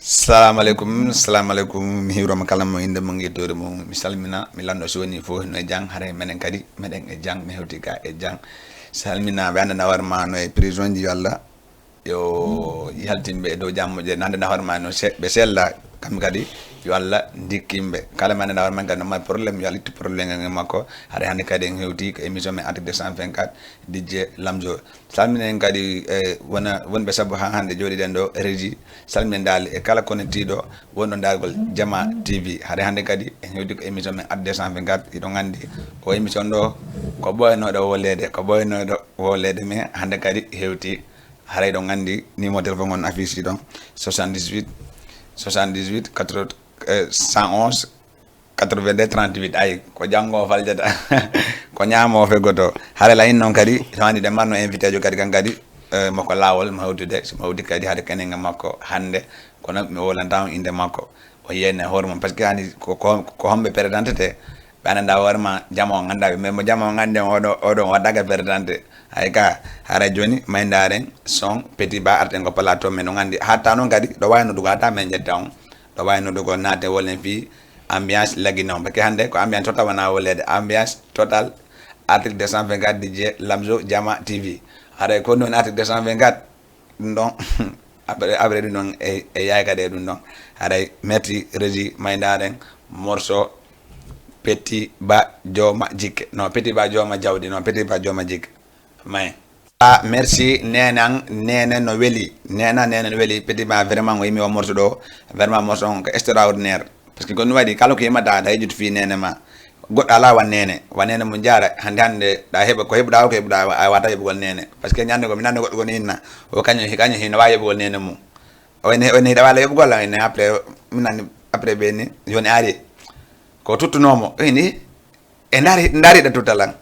Assalamualaikum mi hiwroma kala mo inde mo ngiddore mo mi salmina mi lanno soni fo no jang hare menen kadi meden e jang mi hewti ka e jang salmina be anda nawar ma no e prison ji walla yo yaltimbe do jammo je nande nawar ma no be sella kam kadi yo alla dikkimbe kala man nawar man kan ma problème yo alti problème ngam makko hare hande kadi en hewti ko émission men ati 224 DJ Lamzo salmina en kadi wona wonbe sabu ha hande jodi den do régie salmina dal e kala connectido wono dalgol Jama TV hare hande kadi en hewti ko émission men ati 224 ido ngandi o émission do ko boyno do wolede me hande kadi hewti hare do ngandi numéro téléphone on affiche don 78 111 82 38 ay ko jango faljata ko nyamo fe goto hare la non kadi to andi de manno invité jo kadi kan kadi mako lawol mawdude so mawdi kadi hade kenen makko hande kono mi wolanta inde makko o yene hormon parce que andi ko hombe perdante bananda warma jamo nganda be mo jamo ngande odo wadaga perdante ay ka hara joni maydaren son petit ba arten ko plateau men ngandi hatta non kadi do wayno dugo ata men jettaw do wayno dugo nate wolen fi ambiance lagino parce que hande ko ambiance total wana wolede ambiance total article 224 DJ Lamzo Jama TV hara ko non article 224 don après non e yaykade dum don hara metti régie maydaren morceau petit ba joma jik non petit ba joma jawdi non petit ba joma jik may merci nenan nenen no weli petit ba vraiment o yimi o morso do vraiment morso on extraordinaire parce que gonno wadi kala ko yimata da yejut fi nene ma godda la wanene mo jara hande da heba ko hebda ay wata hebugol nene parce que nyande ko minande goddo gon inna o kanyo hino wa hebugol nene mu o ne da wala hebugol la ne après beni joni ari ko tuttunomo ni e ndari da tutalan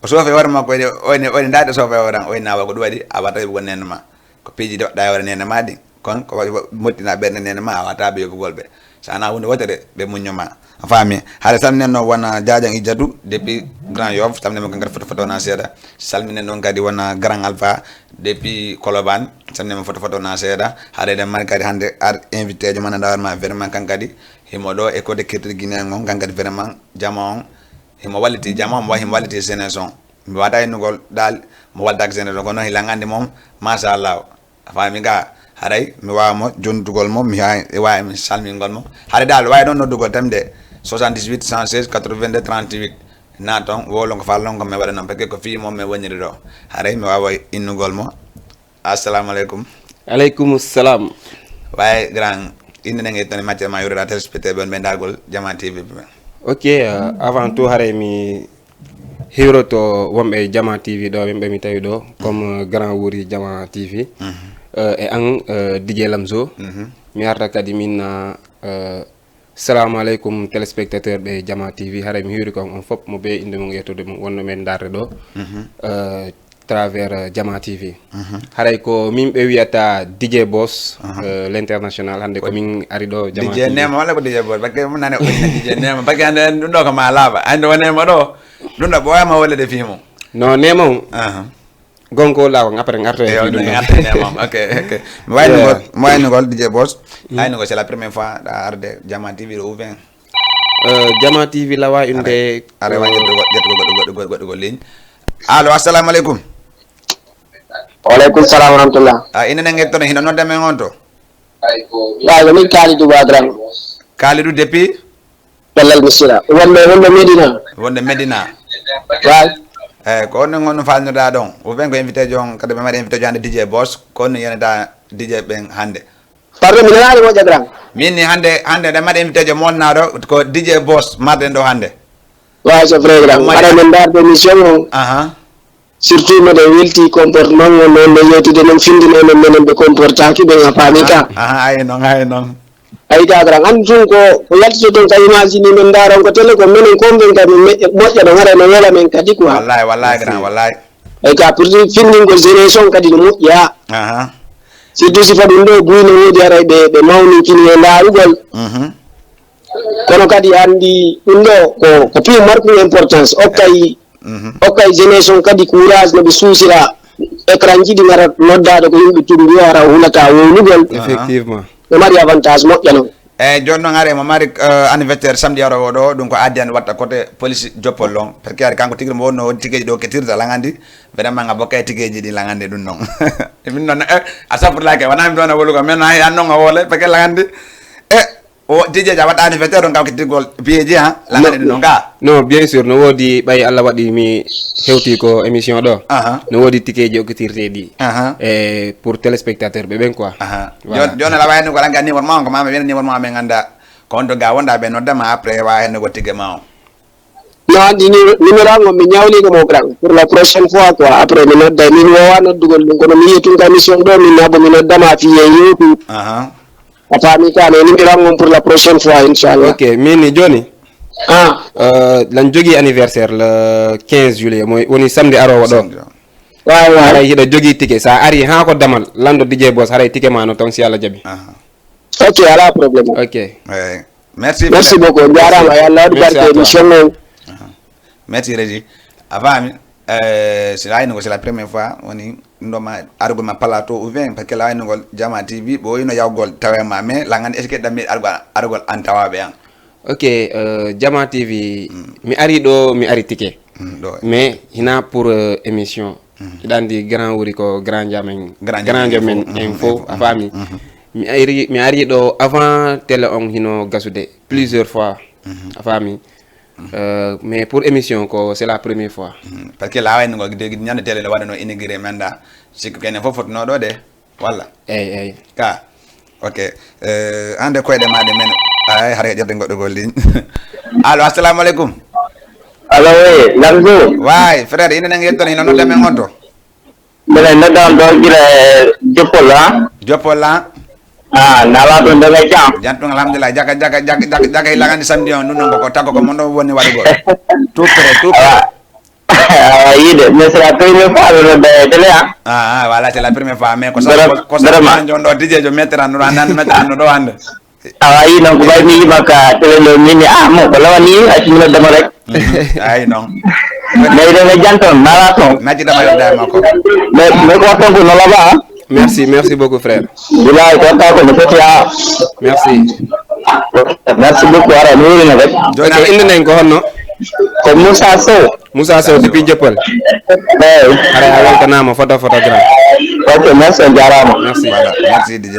o sofe warma ko o ndade sofe waran o nawa ko duwadi awata be gonen ma ko peji do da wara nene madi kon ko mottina berne nene ma awata be golbe sana wonde wotere be munyoma fami hare salminen no wana jajang ijadu depuis Grand Yoff salminen mo ngar foto na seda salminen non kadi wana Grand Alpha depuis Koloban salminen mo foto na seda hare de man kadi hande ar invité jo man dawar ma vraiment kan kadi himodo e ko de kirti guinéen ngon kan kadi vraiment jamon himo waliti jamon mo himo waliti seneson mi wada en gol dal mo walta seneson ko no hilangande mom masha Allah fami ga haray mi wawmo jondugol mom mi ha e wawi mi salmingol mom hare dal way don noddugol tamde 78 116 82 38 naton wolongo fallongo me wada non parce que ko fi mom me woniri do haray mi wawa innugol mo assalamu alaikum alaikum assalam way grand inde ngi tan match ma yura téléspectateur ben dalgol Jama TV ok avant tout haray mi hiroto wombe Jama TV do be mi tawi do comme grand wuri Jama TV e an DJ Lamzo mi arta kadi min assalamu alaikum téléspectateur be Jama TV haray mi hiri ko on fop mo be inde mo yettude mo wonno men darde do travers Jama TV haray ko min be wiata DJ Boss l'international hande ko min ari do Jama DJ Nema wala ko DJ Boss bakke mo nane o DJ Nema bakke ande dum do ko ma laba ande wonema do dum do boya ma wala de fimo no Nema gonko lawa ngapre ngarte Nema ok wayno gol DJ Boss ayno ko c'est la première fois da arde Jama TV ou bien Jama TV lawa inde are wanje go ligne allo assalamu alaikum Waalaikum salam warahmatullah. Ina ngetto hino nodde men onto. Waaw mi Kalidou Badran. Kalidou depuis Pelal Misira. Wonde Medina. Waaw. Ko on ngon falno da don. O ben ko invité jon kade be mari invité jon DJ Boss ko no yenata DJ ben hande. Pardon mi nani mo jagran. Min ni hande de mari invité jon mon nado ko DJ Boss marden do hande. Waaw c'est vrai grand. Ara men dar de mission. Surtout me de wilti comportement non no yotide non findino non menen be comportaki be ngapani ka ay non ay ga gran an jun ko yalti don kay imagine men daron ko tele ko menen ko ben kam moƴƴa do ngara no wala men kadi ko wallahi gran wallahi ay ka pour findin ko génération kadi no moƴƴa surtout si fadum do guyno wodi ara be mawni kini e laarugol kono kadi andi undo ko pi marque importance okay génération kadi courage no be susira écran jidi ngara noddade ko yimbe tundi ara hulata wonugol effectivement no mari avantage moƴƴa non. eyyi joni noon are mo mari anniversaire samedi arowo ɗo ɗum ko addi an watta côté police joppol on par ce que ari kanko tigui mo wonno won tigueji ɗo kettirta langandi vraiment ga bokka e tigueji ɗi langandi ɗum noon min noon a safrlake wona mi ɗon a wolugo men an noon a woole par ce que langandi o dijeji a waɗa anniversaire ɗon kam kettirgol piyeji ha langandi ɗum noon ga non bien sûr no woodi ɓay Allah waɗi mi hewti ko émission ɗo no woodi tikeji o kettirteɗi e pour téléspectateur ɓe ɓen quoi joni ala wayno ko langa numéro ma on ko mama wiyna numéro ma ɓe ganda ko on to ga wonda ɓe noddama après wawa henne ko tigge ma o no andi numéro an on mi ñawligo mo grand pour la prochaine fois quoi après mi nodda min wowa noddugol ɗum kono mi yettunka émission ɗo min nabo mi noddama fiye youtube a faami ka no numéro an on pour la prochaine fois inchallah. ok min joni lan jogui anniversaire le 15 juillet moy woni samedi arowo ɗo haray hiɗa jogui ticket sa ari ha ko damal lando DJ Boss haray ticket ma no ton si Allah jaaɓi ok ala probléme ok merci beaucoup jarama yo Allah waɗi barke émission o merci Régie a faami si layno ko c'est la première fois woni ndoma arugol ma plateau ou bien parce que laynogol Jama TV bo yino yawgol tawema mais langandi est ce que ɗammi arugol an tawaɓe an ok Jama TV mi ari ɗo mi ari ticket mais hina pour émission hiɗa andi grand wuri ko grand jamen men info a faami mi ari ɗo avant télé on hino gasude plusieurs fois a faami mais pour émission ko c'est la première fois parce que la wayno go ñande télé le waɗano inauguré menda sikko kene fof fotno ɗo de walla eyyi ka ok ande koyɗe maɗe men ay hare ƴerde goɗɗo gol ligne allo assalamu aleykum allo oui Lamzo way frère ine nangue yettono hino nodda men on to mbeɗa noddam ɗo gila joppol joppol nala ɗum ndega jam jantung alhamdulillah jaga ilagandi samedi on ɗum noon koko taggo ko mondo woni waɗugol tout près yide mais c'est la première fois ɓe nodda e télé voilà c'est la première fois mais ko sa jon ɗo dijejo metteran ɗo hande metteran ɗo hande awa yi noon ko ɓay mi yimaka télé ɗo mini mo ko lawani accimi noddama rek ayi noon mais ɗene jan toon nala toon majjiɗama yodda makko mais ko watton ko no laɓa merci beaucoup frère bilayi ko watta ko no foti merci beaucoup ara mi wurina rek ok inde nden ko honno ko Moussa Sow depuis Joppol eyyi haray a weltanama photo grand ok merci on jarama merci DJ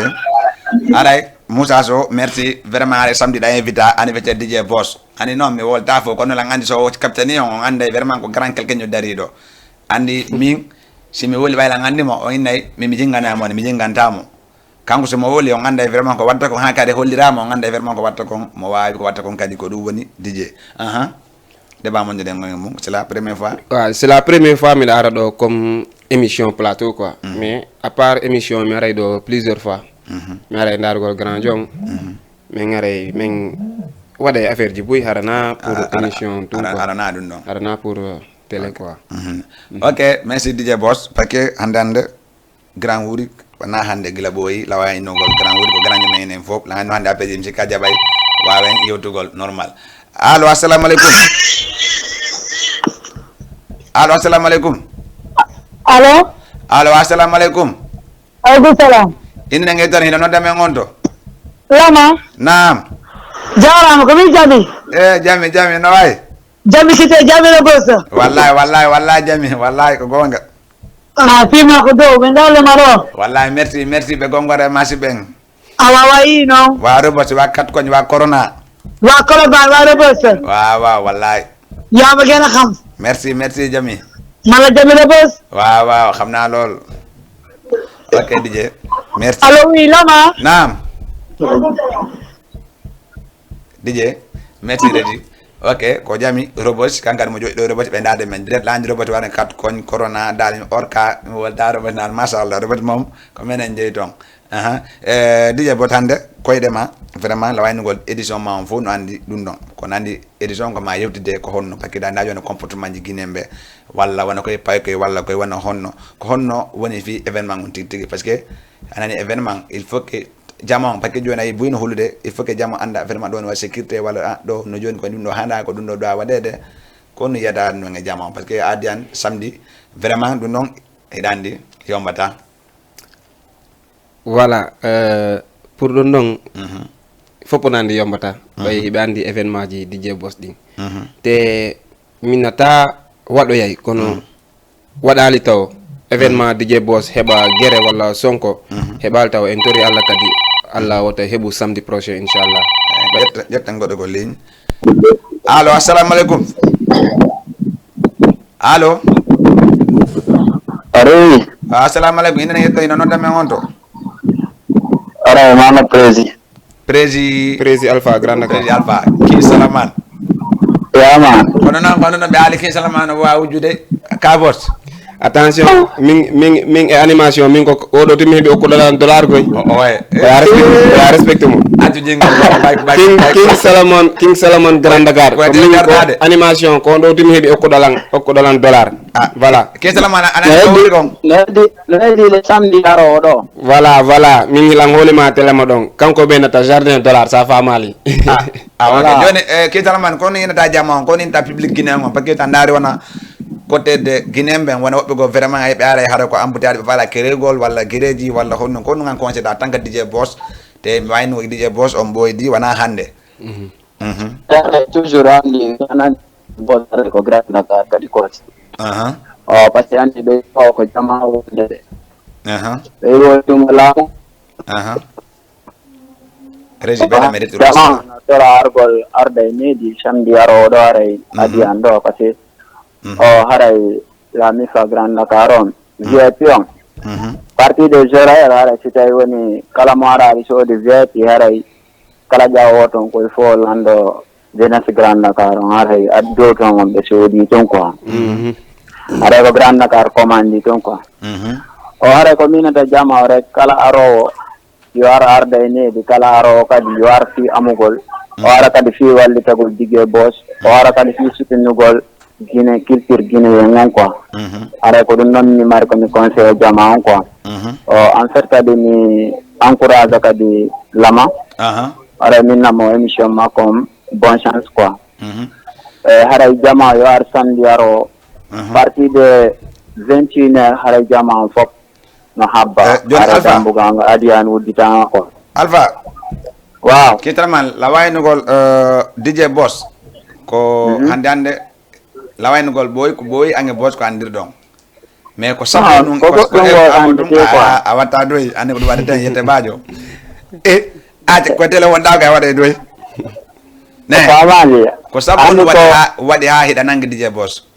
aray Moussa Sow merci vraiment are samedi ɗa invité anniversaire DJ Boss ani noon mi wolta fo kono lang andi so capitaine on ande vraiment ko grand quelqu'un dari ɗo andi min si mi woli ɓayla andimo o innayi mimi jinganamo ne mi jingantamo kanko somo woli on anda vraiment ko watta ko ha kadi hollirama on anda vraiment ko watta kon mo wawi ko watta kon kadi ko ɗum woni DJ débat monde ɗen gon mum c'est la première fois c'est la première fois miɗa ara ɗo comme émission plateau quoi mais à part émission mi aray ɗo plusieurs fois mi aray darugol grand jom min aray min waɗe affaire ji boyi harana pour émission tout arana ɗum ɗon harana pour télé quoi ok merci DJ Boss parce que hande grand wuri wona hande gila ɓooyi lawa innogol grand wuri ko grand ñumen en fof lagano hande apeji mi sikka jaɓay wawen yewtugol normal allo assalamu aleykum allo assalamu aleykum allo assalamu aleykum aleykum salam inde nge tan hino nodda men on to lama naam jarama ko min jami jami no way jami site jami no bosa wallahi jami wallahi ko gonga fima ko dow ɓe ndawlema ɗo wallahi merci ɓe gongore masi ɓen awa wayi no wa robot wa kat koñ wa corona wa koloban wa robot waaw wallahi yama gën a xam merci jami mala jami robot waaw xam naa lool ok DJ merci allo oui lama naam DJ merci Redi ok ko jami robot kankadi mo joɗi ɗo robot ɓe dade men direct landi robot waɗa kat koñ corona dali orka mi wolta robot nan machallah robot mom ko menen jeeyi toon DJ Bot hande koyɗe ma vraiment la waynugol édition ma on fof no andi ɗum ɗon kono andi édition ko ma yewtide ko honno par ce que da joni comportement ji guinen ɓe walla wona koye pay koye walla koye wona honno ko honno woni fi événement on tigui par ce que anani événement il faut que jamon par ce que joni ayi buyno hulude il faut que jamon anda vraiment ɗo no waɗi sécurité walla ɗo no joni ko ɗum ɗo handa ko ɗum ɗo ɗowa waɗede kono yiyata ɗum e jamon par ce que addi an samedi vraiment ɗum ɗon hiɗa andi yombata voilà pour ɗum ɗon fopo nandi yombata ɓay hiɓe andi événement ji DJ Boss ɗin te min nata waɗoyay kono waɗali taw événement DJ Boss heɓa guéré walla sonko heɓali taw en tori Allah kadi Allah wota heɓu samedi prochain inchallah ƴetta goɗo ko ligne allo assalamu aleykum allo Ari, assalamu aleykum inen yetto ino noddan men on to ara mama prési Alpha Grand Dakar prési alpha ki salaman yama. kono noon ɓe haali ki salaman o wawa wujjude kabot attention min e animation min ko oɗo timi heeɓi okkuɗolan dollar koy oye ya respecte mo addu jingal King Salomon Grand Dakar Ko min ko gardade. animation ko ɗo timi heeɓi okkuɗolan dollar voilà ki salaman anan kowri kon Leydi le samedi aro ɗo. voilà min hilan holima telema ɗon kanko ɓe nata jardin dollar sa famali voilà joni ki salaman kono yenata jamma on kono inta public guinéen on par ce que tan daari wona côté de guinéen ɓen wona woɓɓe go vraiment ɓe ara hara ko embouteillade ɓe faala kerégol walla guéréji walla honno ko ɗum an conseil ta tant que DJ Boss te mi wayno DJ Boss on ɓoydi wona hannde Toujours andi anan botare ko Grand Dakar kadi coach. O par ce que andi ɓe o ko jama wonde ɗe. Ɓe wotum laamu. régi ɓeɗa mérite Jama tora argol arda e needi samedi aro ɗo aray adi an ɗo par ce que o haray la mifa Grand Dakar on VIP on. Partie des horaires haray si tawi woni kala mo araari soodi VIP haray kala ƴawowo toon koye fof lando jeunesse Grand Dakar on haray addo toon on ɓe soodi toon quoi haray ko Grand Dakar commandi toon quoi o haray ko minata jama o rek kala arowo yo ar arda e needi kala arowo kadi yo ar fi amugol o ara kadi fi wallitagol DJ Boss o ara kadi fi sutinugol Guinée culture guinéen on quoi aray ko ɗum noon mi mari komi conseil jama on quoi o en fait kadi mi encourage kadi lama aray min namo émission makko bonne chance quoi haray jama yo ar samedi aro partie de 21h haray jama on fop no habba aray dambuga adi an wudditama quoi Alpha waaw kitraman la waynugol DJ Boss ko hande lawaynugol boy ko boy ange Boss ko andir ɗon mais ko sabu ɗum a watta doy ande ko ɗum waɗi tan yette bajo aje ko tele wonɗa kay waɗe doy ne ko sabu ɗum waɗi ha hiɗa nangue DJ Boss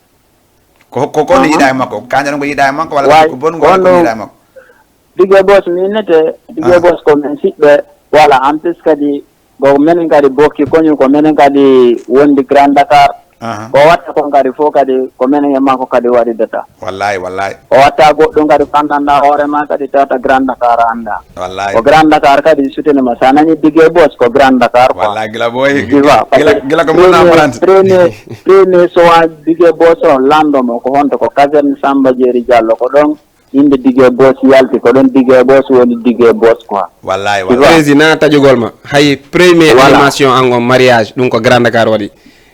ko kono yiɗa e makko kañƴan ko yiɗa e makko walla ko bon ko yiɗa e makko DJ Boss minete DJ Boss ko men siɓɓe voilà en plus kadi ko menen kadi bokki koñum ko menen kadi wondi Grand Dakar o watta kon kadi fof kadi ko menen e makko kadi waɗidata wallahi o watta goɗɗum kadi fantanɗa hoorema kadi tawta Grand Dakar anda wallahi ko Grand Dakar kadi sutenema sa nani DJ Boss ko Grand Dakar wallahi gila boy gila ko mona prante premier sowa DJ Boss o landomo ko honto ko caserne Samba Diéry Diallo ko ɗon inde DJ Boss yalti ko ɗon DJ Boss woni DJ Boss quoi wallahi président taƴugol ma hay premier animation ango mariage ɗum ko Grand Dakar waɗi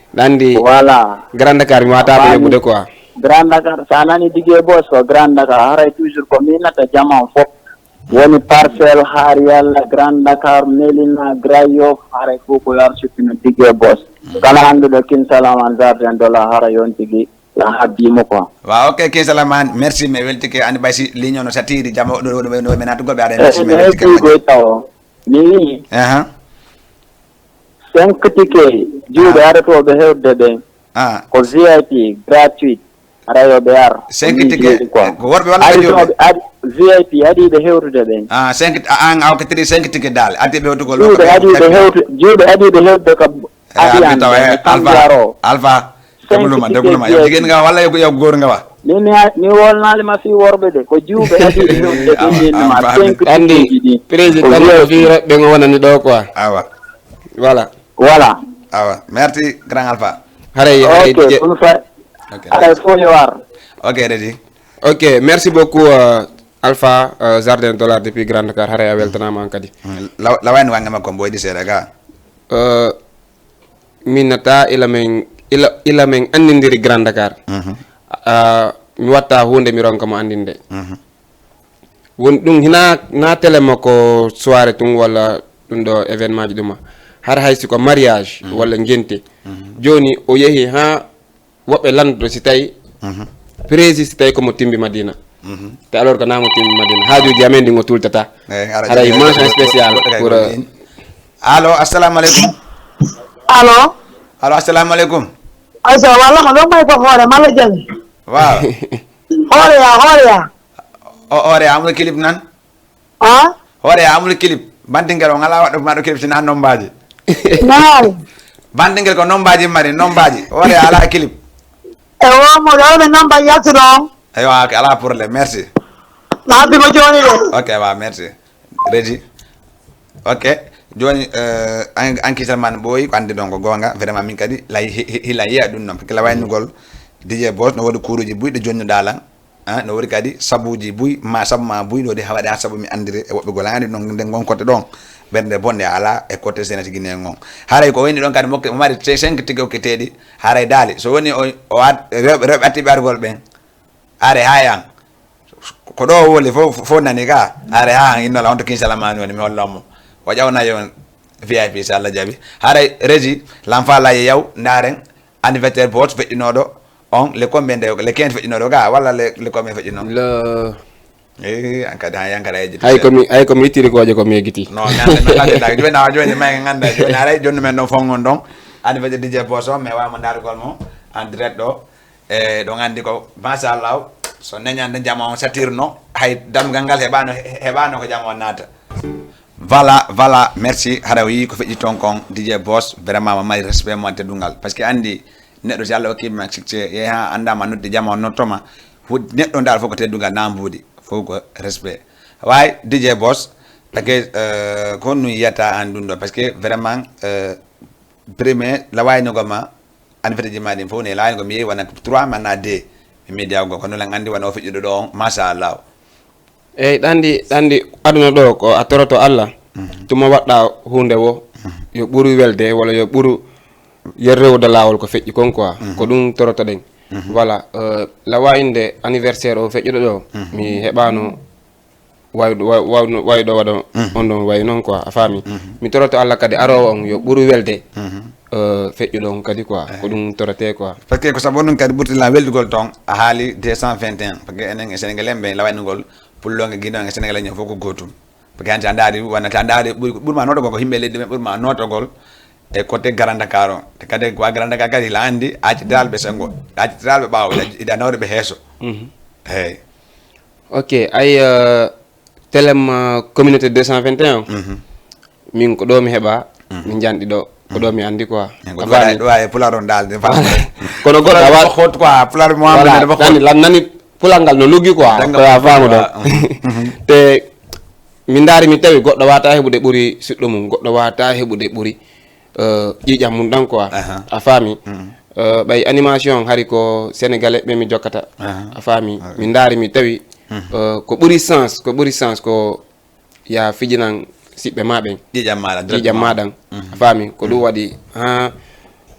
ɗandi voilà Grand Dakar mi watama yoɓude quoi Grand Dakar sa nani DJ Boss ko Grand Dakar haray toujours ko minata jama on fop woni Parcelles har yalla Grand Dakar Melina Grand Yoff haray fof ko yar suppino DJ Boss kala anduɗo King Salomon Jardin Dollar haray on tigui la habbimo quoi waaw ok King Salomon merci mi weltike andi baysi ligne no satiri jama ɗo men natugolɓe aɗa merci mi weltike goy taw mi wi 5 ticket juuɗe aratoɓe hewde ɓen ko VIP gratuit arayoɓe ar 5 ticket ko worɓe walla joɓe VIP adiɓe hewtude ɓen 5 an awkatiri 5 ticket dal adiɓe hewtugol juuɗe adiɓe hewde ko Alpha deguluma yo jiguen nga walla yo goor nga wa mi wolnalima fi worɓe de ko juuɓe adiɓe hewde ɓenma 5 andi président ko fi ɓe go wonani ɗo quoi awa voilà awa merci grand Alpha haray aɗa fo yo ar ok ready ok merci beaucoup Alpha Jardin Dollar depuis Grand Dakar haray a weltanama an kadi lawani wange makko mboydi seeɗa ga min nata ila men andidiri Grand Dakar mi watta hunde mi ronka mo andinde won ɗum hina na télé makko soirée tun walla ɗum ɗo événement ji ɗuma har hay siko mariage walla ngente joni o yeehi ha woɓɓe landoto si tawi prési si tawi komo timbi madina te alors que namo timbi madina haajuji amen ɗi ngo tultata haray mention spécial pour allo assalamu aleykum allo assalamu aleykum aysa walla ko ɗon may ko hoore malla jami waaw hooreya hoore amul clip nan a hoore amul clip bantingel o ngala waɗɗo maɗo clip sina nombaji naari bantingel ko nombaji mari nombaji hoore ala clip e womoɗo oɗo nomba yaltu ɗon eyo ala problème merci naabima joni de ok wa merci Régi ok joni an kisal man ɓooyi ko andi ɗon ko gonga vraiment min kadi hila yiya ɗum noon parce que la waynugol DJ Boss no waɗi kuuruji buyɗe jonnuɗa lan no wori kadi sabuji buy ma sabu ma buy ɗo de ha waɗi ha sabu mi andiri e woɓɓe gol andi ɗon nde gonkote ɗon ɓernde bonde ala e côté sénéti guiné gon haray ko wayni ɗon kadi mokke mari 5 tigui okketeɗi haray daali so woni o rewɓe attiɓe argol ɓen are ha yan ko ɗo woli fo nani ka are ha innola on to kinsalamani woni mi hollamo o ƴawna yon VIP so Allah jaaɓi haray Régi l'enfant la yaw ndaren anniversaire Boss feƴƴinoɗo on le combien de le 15 feƴƴinoɗo ga walla le combien feƴƴino le an kadi ha yankara ejiti hay komi ittiri koje komi yeggiti non nande joni awa joni may ganda joni aray joni men ɗon fongon ɗon anniversaire DJ Boss o mais wawmo darugol mo en direct ɗo e ɗon andi ko machallah so neñande jama on satirno hay damgal ngal heɓano ko jama on naata voilà merci hara wi ko feƴƴi ton kon DJ Boss vraiment mo mari respect mo teddungal par ce que andi neɗɗo si Allah hokkima succès yeehi ha andama nodde jama on nottoma neɗɗo dal fof ko teddungal nambuudi fof ko respect way DJ Boss parce que ko nu yiyata an ɗum ɗo par ce que vraiment premier la waynogoma anniversaire ji maɗi fof ne lawaynogo mi yeehi wona 3 mana 2 mi mediago kono lan andi wona o feƴƴuɗo ɗo on machallah eyyi ɗandi aduna ɗo ko a toroto Allah tuma waɗɗa hunde wo yo ɓuuri welde walla yo ɓuuru yerrewde lawol ko feƴƴi kon quoi ko ɗum toroto ɗen voilà la wayinde anniversaire o feƴƴuɗo ɗo mi heɓano wayɗo waɗa on ɗon way noon quoi a faami mi toroto Allah kadi arowo on yo ɓuuri welde feƴƴuɗo on kadi quoi ko ɗum torote quoi par ce que ko sabu ɗum kadi ɓurtila weldugol ton a haali 221 par ce que enen e sénégalais ɓe la waynugol pullonge guiɗon e sénégalais ño fof ko gotum par ce que hanti a daari wonata daari ɓuurma notogol ko yimɓe leydi men ɓuurma notogol e côté Grand Dakar o te kadi wa Grand Dakar kadi la andi accitiralɓe sengo accitiralɓe ɓaawo iɗa nawde ɓe heeso eyyi ok ay télém communauté 221 min ko ɗo mi heɓa min janɗi ɗo ko ɗo mi andi quoi ɗo wawi pular on dalde kono goɗɗo awa hot quoi pular moani lan nani pulal ngal no luggi quoi koya faamu ɗo te min daari mi tawi goɗɗo wata heɓude ɓuuri siɗɗo mum goɗɗo wata heɓude ɓuuri ƴiƴam mum ɗan quoi a faami ɓay animation hari ko sénégalais ɓe mi jokkata a faami min daari mi tawi ko ɓuuri sens ko ya fijinan siɓɓe maɓen ƴiƴam maɗan a faami ko ɗum waɗi ha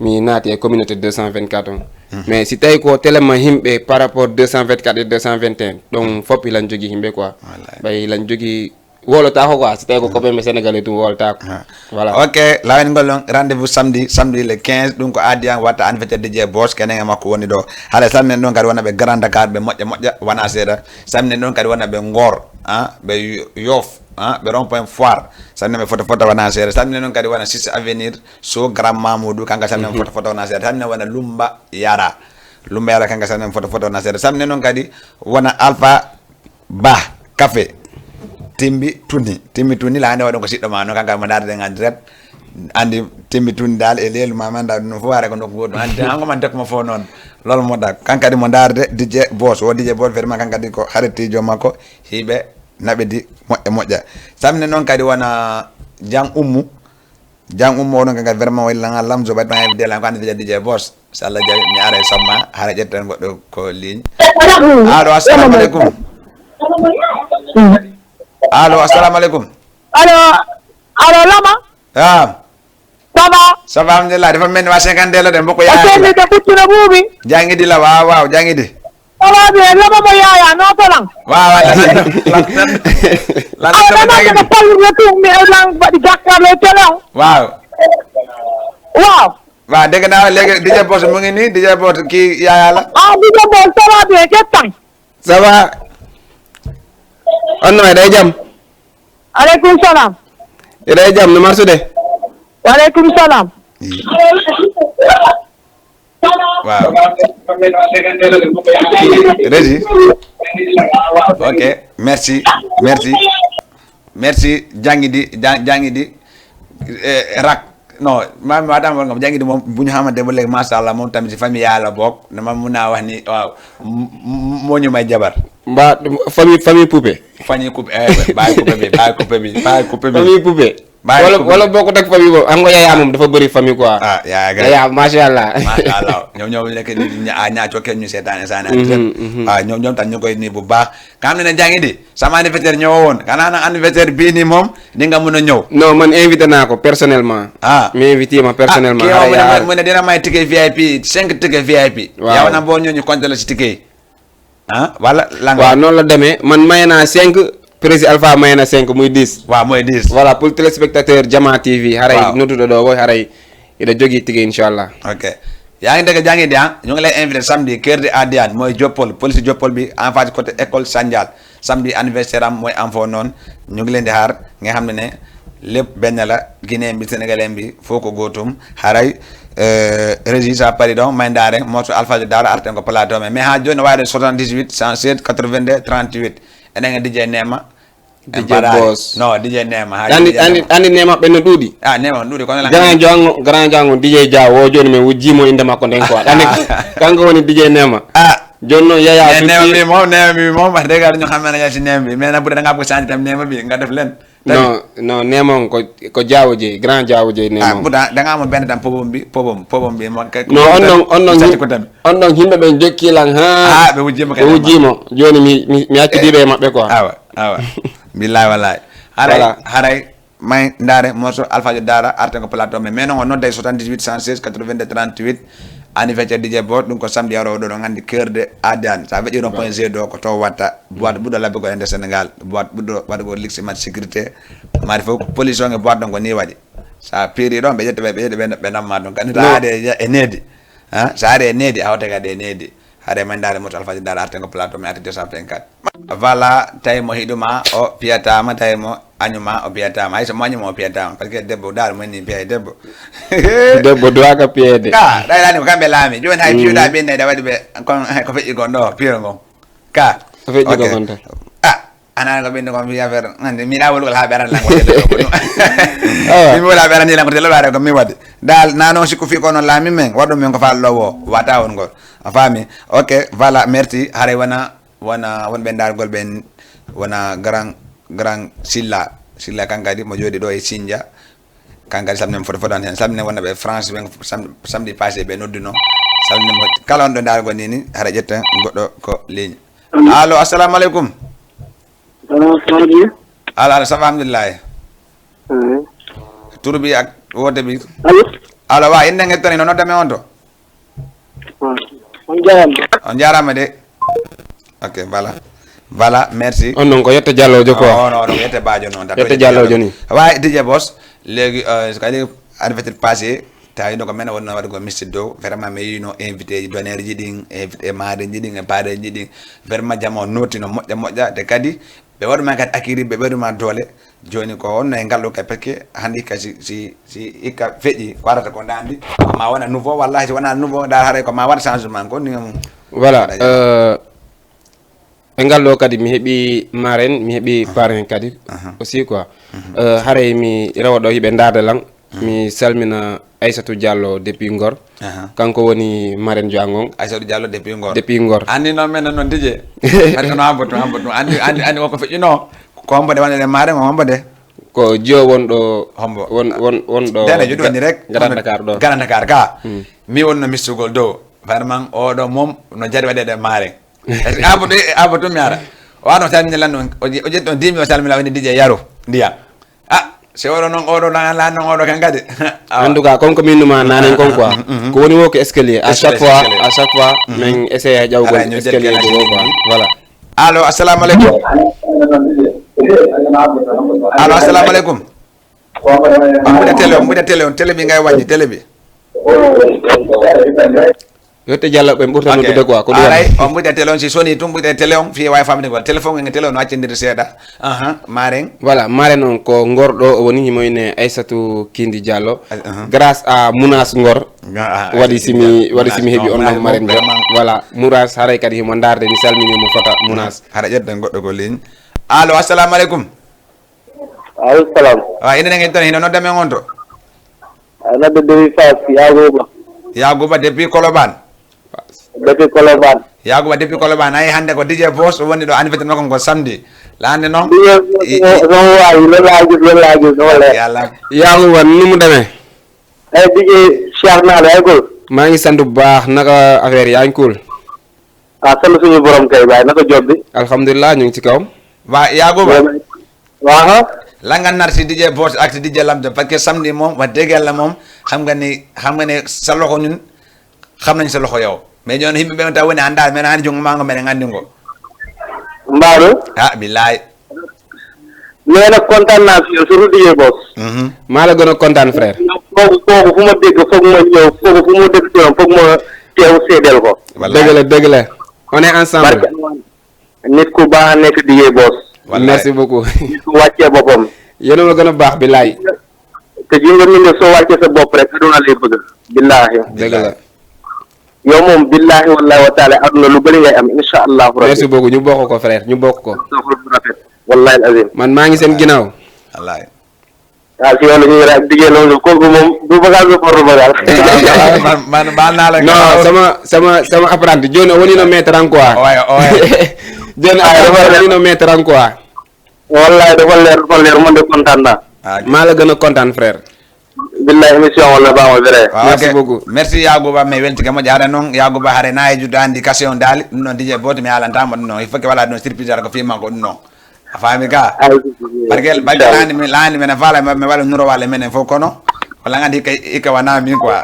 mi naati e communauté 224 on mais si tawi ko téléma himɓe par rapport 224 et 221 ɗon fop ilan jogui himɓe quoi ɓay ilan jogui wolota ko quoi si tawi ko copain ɓe sénégalais tum wolota ko voilà ok lawengol ɗon rendez-vous samedi le 15 ɗum ko addi an watta anniversaire DJ Boss kenen e makko woni ɗo haɗa salminen ɗon kadi wona ɓe Grand Dakar ɓe moƴƴa wona seeɗa salminen ɗon kadi wona ɓe Ngor ɓe Yoff ɓe rond point foire salminen ɓe fota wona seeɗa salminen ɗon kadi wona 6 avenir so Grand Mamoudou kanka salminen fota wona seeɗa salminen wona Lumba Yara kanka salminen fota wona seeɗa salminen ɗon kadi wona Alpha Ba Café timmi tuni la ande waɗon ko siɗɗo ma no kanka mo darden en direct andi timmi tuni dal e lelu ma manda ɗum fof are ko nokku goɗɗum andi hanko man dekko mo fof noon lol moɗa kankadi mo darde DJ Boss vraiment kankadi ko haritijo makko hiɓe naɓedi moƴƴa samne noon kadi wona Jang Ummu oɗon kankadi vraiment waylagal lamso ɓaɗi ma dela ko andi DJ Boss so Allah jaɓi mi ara e samma haara ƴetten goɗɗo ko ligne allo assalamu aleykum allo assalamu aleykum allo Lama ça va alhamdulillah dafa mel ni waa 50 la de mbokk yaa de puccino buubi jangidi la waaw jangidi Salah dia lama mo yaya no to lang. Waaw waaw lan Dama ko palu na tu mi lang ba di Dakar le to lang. waaw Wow. waaw dégg naa léegi DJ Boss mu ngi nii DJ Boss kii yaaya la Di ko mo salah dia ketang. ça va on no day jam Alaikum salam. day jam no marsude Walaikum salam. waaw Régi ok merci jangi di rak non ma dama ngam jangi di moom bu ñu xamante ba léegi masha Allah moom tamit ci famille yàlla bokk dama mun naa wax ni waaw moo ñu may jabar mbaa famille poupée famille coupé bi famille poupée wala bokku tak famille boobu xam nga Yaya moom dafa bëri famille quoi ah Yaya masha Allah ñoom lekk ni ñaacoo kenn ñu seetaan saana ñoom tam ñu koy nii bu baax ka xam ne jangi di sama anniversaire ñëwoo woon kanaa na anniversaire bii nii moom di nga mën a ñëw non man invité naa ko personnellement mi invité ma personnellement kii mu ne dina may ticket VIP 5 ticket VIP yow na boo ñëw ñu compté la si ticket yi wala la nga waaw noonu la demee man maye naa 5 président Alpha maye na 5 muy 10 waaw mooy 10 voilà pour téléspectateur Jama TV haray nutuɗo ɗo ko haray ida jogui tigui inchallah ok yaa ngi dégg jangi di ñu ngi lay invité samedi Kër de Adiane mooy Joppol police Joppol bi en face côté école Sandial samedi anniversaire am mooy am foo noonu ñu ngi leen di xaar nga xam ne lépp benn la Guinéen bi Sénégalais bi foo ko góotum haray Régis à Paris donc may ndaare moto Alpha Dara arten ko plateau mais ha joni waade 78 107 82 38 enen nga DJ Nema DJ Boss no DJ Nema andi Nema ɓenno ɗuuɗi Nema ɗuuɗi kono la grand jango DJ Dia wo joni min wujjimo inde makko nden quoi andi kanko woni DJ Nema joni noon Yaya Nema mi moom wax dëgg ñu xam ne yaa si Nema bi mais nag bu dee da ngaa bëgg change tam Nema bi nga def leen non Nema on ko Diawo Dieye grand Diawo Dieye Nema bu da nga amoon benn tam pobom bi mo non on ɗon yimɓe ɓe jokkilan ha ɓe wujjimo joni mi accidiɓe e maɓɓe quoi awa billahi wallahi haray may ndaare morceau Alpha Dara arten ko plateau mais non on nodday 78 116 82 38 anniversaire DJ Boss ɗum ko samedi yaro ɗo ɗon andi Kër de Adiane sa weƴi rond point G ɗo ko to watta boîte ɓuɗɗo labbe ko ende Sénégal boîte ɓuɗɗo waɗa ko lixi mat sécurité mari fof police on e boîte ɗon ko ni waɗi sa piiri ɗon ɓe ƴetta ɓe namma ɗum kandi ta haade e needi sa ari e needi a hawte kadi e needi haade mandare moto Alpha Dara arten ko plateau mi ati 224 voilà tawi mo hiɗuma o piyatama tawi mo añuma o piyatama hayso mo añuma o piyatama par ce que debbo daaro moni piya debbo debbo duwaka piyede ka ɗaylani ko kamɓe laami joni hay piyoɗa ɓenne ɗa waɗi ɓe ko feƴƴi gon ɗo piyol ngon ka ko feƴƴi ko gonta anani ko ɓinde kon mbi affaire ande miɗa wolugol ha ɓeran langoɗeɗo ko ɗum mi wona ɓerani langote leɗoɗare ko mi waɗi dal nanon sikku fi ko noon laami men waɗɗum min ko fallowo wata on ngol a faami ok voilà merci haray wona wonɓe dargol ɓen wona grand silla kankadi mo jooɗi ɗo e Sindia kankadi samdine foto fotan hen samdine wonno ɓe France ɓen samedi passé ɓe noddino samdine mo kala on ɗo dargol nini haɗa ƴetta goɗɗo ko ligne allo assalamu aleykum ala ça va alhamdulillahi tour bi ak wote bi allo wa inde ngettani no noddame on to on jarama de ok voilà merci on non ko yetta Diallojo ko non yetta Badio noon yetta Diallojo ni wa DJ Boss léegi kadi anniversaire passé tawi ɗo ko men wonno waɗa ko mister dow vraiment mi yino invité donnaire ji ɗin invité maade ji ɗin e paade ji ɗin vraiment jama o notino moƴƴa te kadi ɓe waɗuma kadi akiri ɓe ɓeɗuma doole joni ko wonno e ngalɗo kay par ce que hannde ka si hikka feƴƴi ko arata ko ndandi ma wona nouveau wallahi si wona nouveau dar haare ko ma waɗa changement ko ni voilà e ngalɗo kadi mi heeɓi marraine mi heeɓi parrain kadi aussi quoi haray mi rewa ɗo hiɓe dardalan mi salmina Aissatou Diallo depuis Ngor kanko woni marraine jangon Aissatou Diallo depuis Ngor andi noon men noon dije andi no hamboto andi wonko feƴƴino ko hombode wonede marraine o hombode ko jiyo wonɗo hombo wonɗo dene joɗoni rek Grand Dakar ɗo Grand Dakar ka mi wonno mistugol dow vraiment oɗo moom no jari waɗede marraine aboto mi ara wano salmini lan o jetti on dimi o salmina woni DJ Yaro ndiya se waro non oɗo la non oɗo kan kadi en tout cas comme que min numa nanen kon quoi ko woni wo ko escalier à chaque fois men essayer jawgol escalier go quoi voilà. allo assalamu alaikum. allo assalamu alaikum. mbuɗa télé on télé bi ngay wañi télé bi yotte jalla ɓe ɓurta noddude quoi ko ɗum on mbuɗa télé on si soni tum mbuɗa télé on fi wawi famde quoi téléphone nge télé on accindiri seeɗa maren voilà maren on ko ngorɗo o woni himo ine Aissatou Kindi Diallo grâce à Mounas Ngor waɗi simi heeɓi on ɗon maren jo voilà Mounas haray kadi himo darde mi salminimo fota Mounas haɗa ƴetta goɗɗo ko ligne allo assalamu aleykum. aleykum salam. inen en ton hino nodda men on to nodde depuis Fass Yagouba depuis Colobane. Yagouba depuis Colobane ayi hande ko DJ Boss woni ɗo anniversaire makko ko samedi lande noon Yagouba numu deme ay DJ Cheikh naɗo ay gol maa ngi sant bu baax naka affaire yaa ngi cool sant suñu borom kay baay naka job bi alhamdulilah ñu ngi ci kawam wa Yagouba waaw la nga nar si DJ Boss ak si DJ Lamzo parce que samedi moom wax dëgg yàlla moom xam nga ne sa loxo ñun xam nañ sa loxo yow mais ñoon himɓe ɓe taw woni anda men hani jongo mango men ngandi ngo mbaɗo billahi mais nag kontaan naa fi yow surtout DJ Boss maa la gën a kontaan frère kooku fu ma dégg foog ma ñëw kooku fu ma dégg ci foog ma teew seedeel ko dëgg la on est ensemble nit ku baax nekk DJ Boss merci beaucoup nit ku wàccee boppam yéen a gën a baax billahi te ji nga mën ne soo wàccee sa bopp rek aduna lay bëgg billahi dëgg la yow moom billahi wallahi wa taala aduna lu bëri ngay am insha allah merci beaucoup ñu bokk ko frère ñu bokk ko wallahi azim man maa ngi seen ginnaaw wallahi waaw si yow la ñuy rek diggee loolu kooku moom du bagage du porte bagage man baal naa la non sama apprenti John woni no mettre en quoi John woni no mettre en quoi wallahi dafa leer man de kontaan naa maa la gën a kontaan frère billahi émission wala baax vrai merci beaucoup merci Yagouba mais weltike moƴƴo haɗa noon Yagouba haare na e judde andi question daali ɗum noon DJ Boss mi halantama ɗum noon il faut que waɗa ɗum surprise ara ko fiima ko ɗum noon a faami ka par que ɓagge laandi mene faala mi waɗa nurowale menen fof kono walla gandi hikka wona min quoi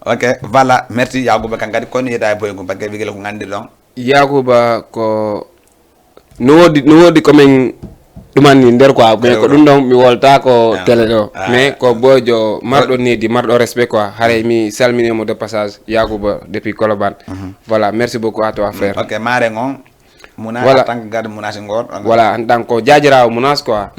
ok voilà merci Yagouba kan kadi kono yeyta e boygum par que wigel ko gandi ɗon Yagouba ko no wodi komin ɗumanni nder quoi mais ko ɗum ɗon mi wolta ko télé ɗo mais ko bojo marɗo nedi marɗo respect quoi haray mi salminimo de passage Yagouba depuis Colobane voilà merci beaucoup à toi frère ok mare on Mounas en tant que garde Mounas Ngor voilà en tant que jajirawo Mounas quoi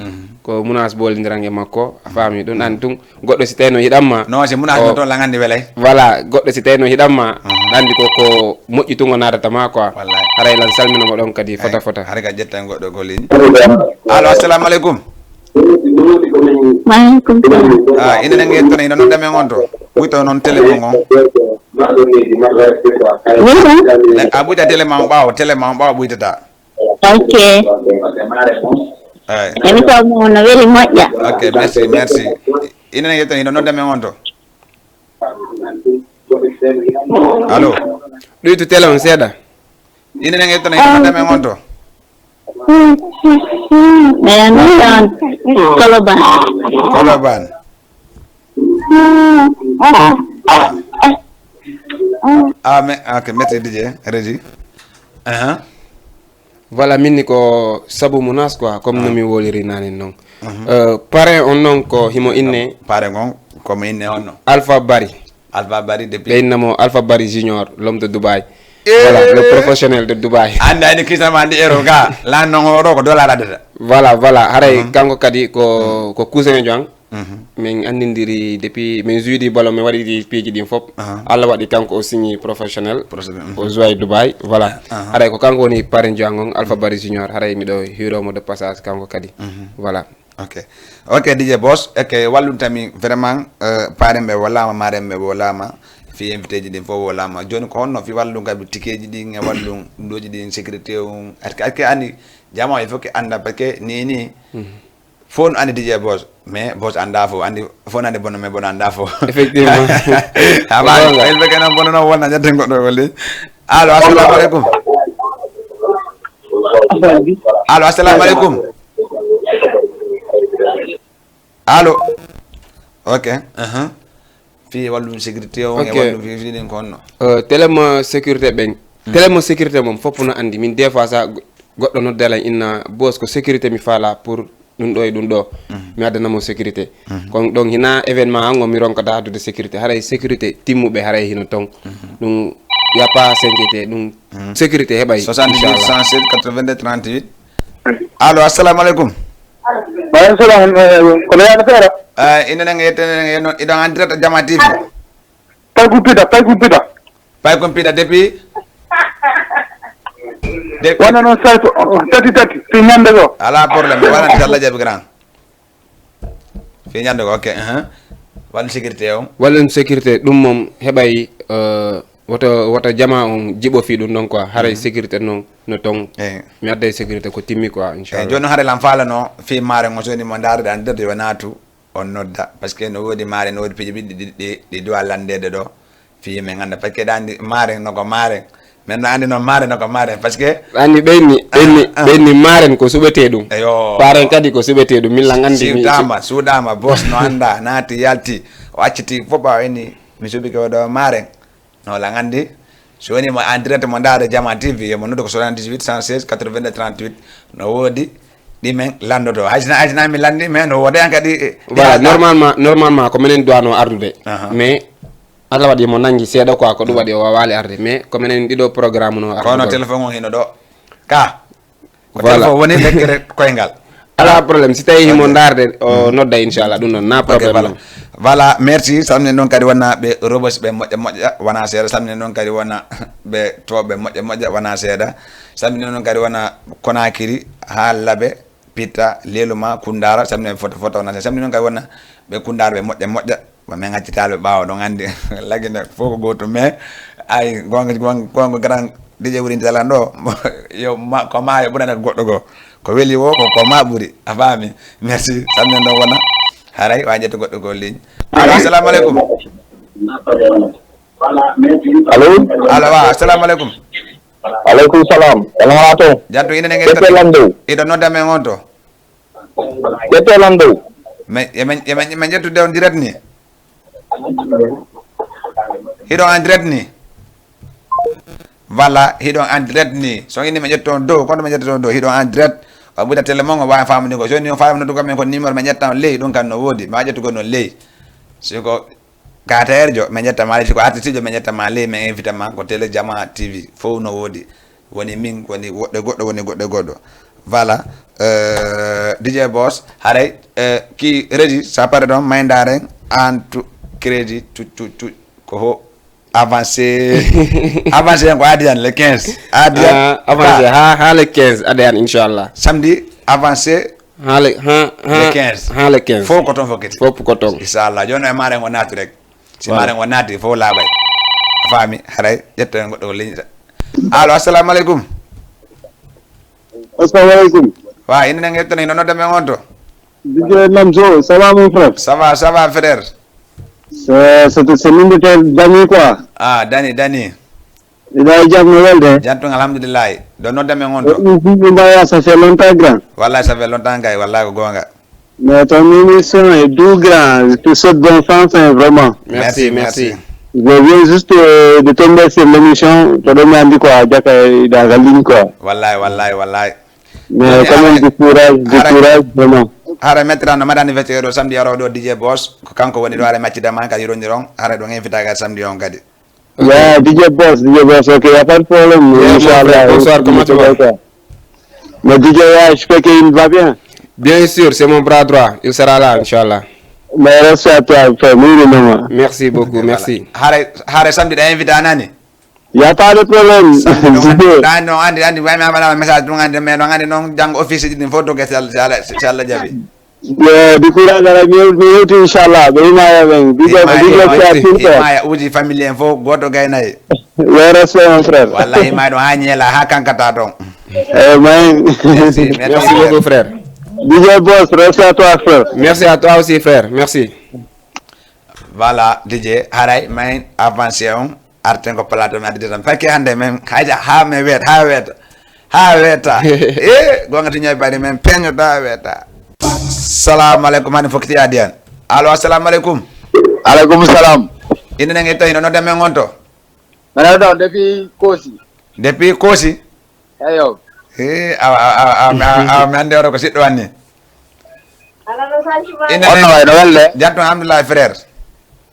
ko Mounas bolodiran e makko a faami ɗum andi tun goɗɗo si tawi no yiɗanma non si Mounas no toon langandi welay voilà goɗɗo si tawi no yiɗanma andi ko moƴƴi tun o nadatama quoi haray lan salminoma ɗon kadi fota haɗa ka ƴetta goɗɗo ko ligne allo assalamu aleykum maaleykum salam ina nangue toon ina nodda men on to ɓuyto noon téléphone on a ɓuyta télé ma ɓaawa ɓuytata ok émission mo no weli moƴƴa ok merci ina nangue toon ina nodda men on to allo ɗuytu télé on seeɗa ina nangue toon ina nodda men on to meɗen nodda on Colobane mais ok merci DJ Régie voilà minni ko sabu Mounas quoi comme no mi woliri nani noon parrain on noon ko himo inne parrain on komo inne on no Alpha Bari depuis ɓe innamo Alpha Bari junior l'homme de Dubaï voilà le professionnel de Dubaï andi kisama andi ero ga lan noon oɗo ko dollar addata voilà haray kanko kadi ko cousin jang min andidiri depuis min juudi ballon mi waɗi piiji ɗin fof Allah waɗi kanko o signi professionnel o joue Dubaï voilà haray ko kanko woni parrain jang on Alpha Bari junior haray miɗo hiromo de passage kanko kadi voilà ok DJ Boss ok wallum tami vraiment parrain ɓe wallama marem ɓe wallama fi invité ji ɗin fof wallama joni ko honno fi wallum gabi tikeji ɗin e wallum ɗoji ɗin sécurité um que andi jamo il faut que anda parce que ni fo no andi DJ Boss mais Boss anda fo andi fo nande bonno mais bono anda fo effectivement ama il be kana bonno no wonna jatti goddo walli allo assalamu alaikum allo assalamu alaikum allo ok fi wallum sécurité o e wallum fi den konno telema sécurité ben telema sécurité mom fop no andi min des fois sa goddo no dela inna boss ko sécurité mi fala pour dum do mi adana mo sécurité kon donc hina événement ango mi ronka da de sécurité haray sécurité timmube haray hino ton dum y a pas s'inquiéter dum sécurité hebay 78 107 82 38 allo assalamu alaikum Waalaikum salam. Kono yana fera? Ina nga yete no ido en direct Jama TV. Pay kumpida. Pay kumpida depuis wana non sayto tati fi nyande go. Ala problème wala inshallah jabi grand. Fi nyande go ok wala sécurité o. Wala sécurité dum mom hebay wata jama on jibo fi dum non quoi haray sécurité non no tong mi adday sécurité ko timmi quoi inchallah joni hare lam fala no fi mare mo soni mo darde an derde wanatu on nodda parce que no wodi mare no wodi piji biddi di do landede do fi men ganda parce que dandi mare no ko mare men no andi no mare no ko mare parce que andi beyni mare ko subete dum paren kadi ko subete dum min la ngandi mi sudama boss no anda nati yalti wacciti foba weni mi subi ko do mare no la ngandi so woni mo en direct mo ndaade Jama TV mo noddo ko 78 116 82 38 no wodi di men landoto hajna mi landi men no wodi an kadi voilà normalement ko menen doano ardude mais Allah wadi mo nangi seeda ko dum wadi o wawali arde mais ko menen dido programme no arde kono téléphone o hino do ka ko téléphone woni lekkere koyngal ala problème si tay mo ndarde o nodda inchallah dum non na problème voilà merci samne non kadi wana be robos be moƴƴa wana seeda samne non kadi wana be tobe moƴƴa wana seeda samne non kadi wana Konakiri ha labe pita leluma kundara samne foto wana samne non kadi wana be kundara be moƴƴa ba men haccitalo bawo don andi lagina foko goto mais ay gonga grand DJ wurin talando yo ma ko ma burana goddo go ko weli wo ko ma buri afami merci samne non wana haray wajete goddo go ligne assalamu alaikum allo assalamu alaikum Alaikum salam. Salamat jatto ina ngel ida no dame ngonto Jete lando. Men jettu de on direct ni hido en direct ni voilà hido en direct ni so ini men jetto do kono men jetto do hido en direct o buda télémon o wa faamu ni ko joni on faamu do gamen ko numéro men jetta ley don kan no wodi ma jettu go no ley siko katerjo men jetta ma ko artiste jo men jetta ma ley men invite ma ko télé Jama TV fo no wodi woni min woni wodde goddo woni goddo voilà DJ Boss haray ki ready ça paraît donc mindare en tout crédit tout ko avancé ko adian le 15 adian avancé ha le 15 adian inchallah samedi avancé le 15 fo ko ton foketi fo ko ton inshallah jono e mare ngo natu rek si mare ngo nati fo labay fami haray jetta goddo liñita allo assalamu alaikum wa ina ngetane no dame ngonto DJ Lamzo, ça va mon frère? Ça va frère. C'est l'invité Dani quoi? Ah, Dani. Il a déjà Noël. Jantung alhamdulillah. Don no dame ngonto. Ça fait longtemps grand. Wallahi ça fait longtemps gay, wallahi ko gonga. Mais ton émission est tout grand. Tu souhaites bon sens vraiment. Merci. Je viens juste de tomber sur l'émission. Tu as dit quoi? Dans la ligne quoi. Wallahi. Mais quand même du courage vraiment. Hara metra no madani vetero samedi yaro do DJ Boss ko kanko woni do are match dama ka yirondiron hara do invita ga samedi on gadi. Yeah, DJ Boss, ok, y a pas de problème. Inch'Allah. Bonsoir, comment tu vas? Mais DJ, j'espère qu'il va bien. Bien sûr, c'est mon bras droit. Il sera là, Inch'Allah. Merci à toi, frère. Merci beaucoup, merci. Hara samedi da invita nani? Y a pas de problème. Non, andi way ma bana message dum andi mais andi non jang office di photo ke Allah jabi. Du courage à la mieux, Inch'Allah. Maya uji famille info goto gaynay. Respect mon frère. Wallahi ma do hanyela ha kankata don. Merci beaucoup frère. DJ Boss, respect à toi frère. Merci à toi aussi frère, merci. Voilà DJ haray main avancé on arten ko plateau mi addi tan fakki hande men kayja ha me weta gonga to nyaay bari men peño da weta assalamualaikum hani fokti adian allo assalamualaikum alaikum salam ina ngi tay no deme ngonto mana do depuis kosi ayo mi ande oro ko siddo wanni ina on way no welle jatto alhamdulillah frère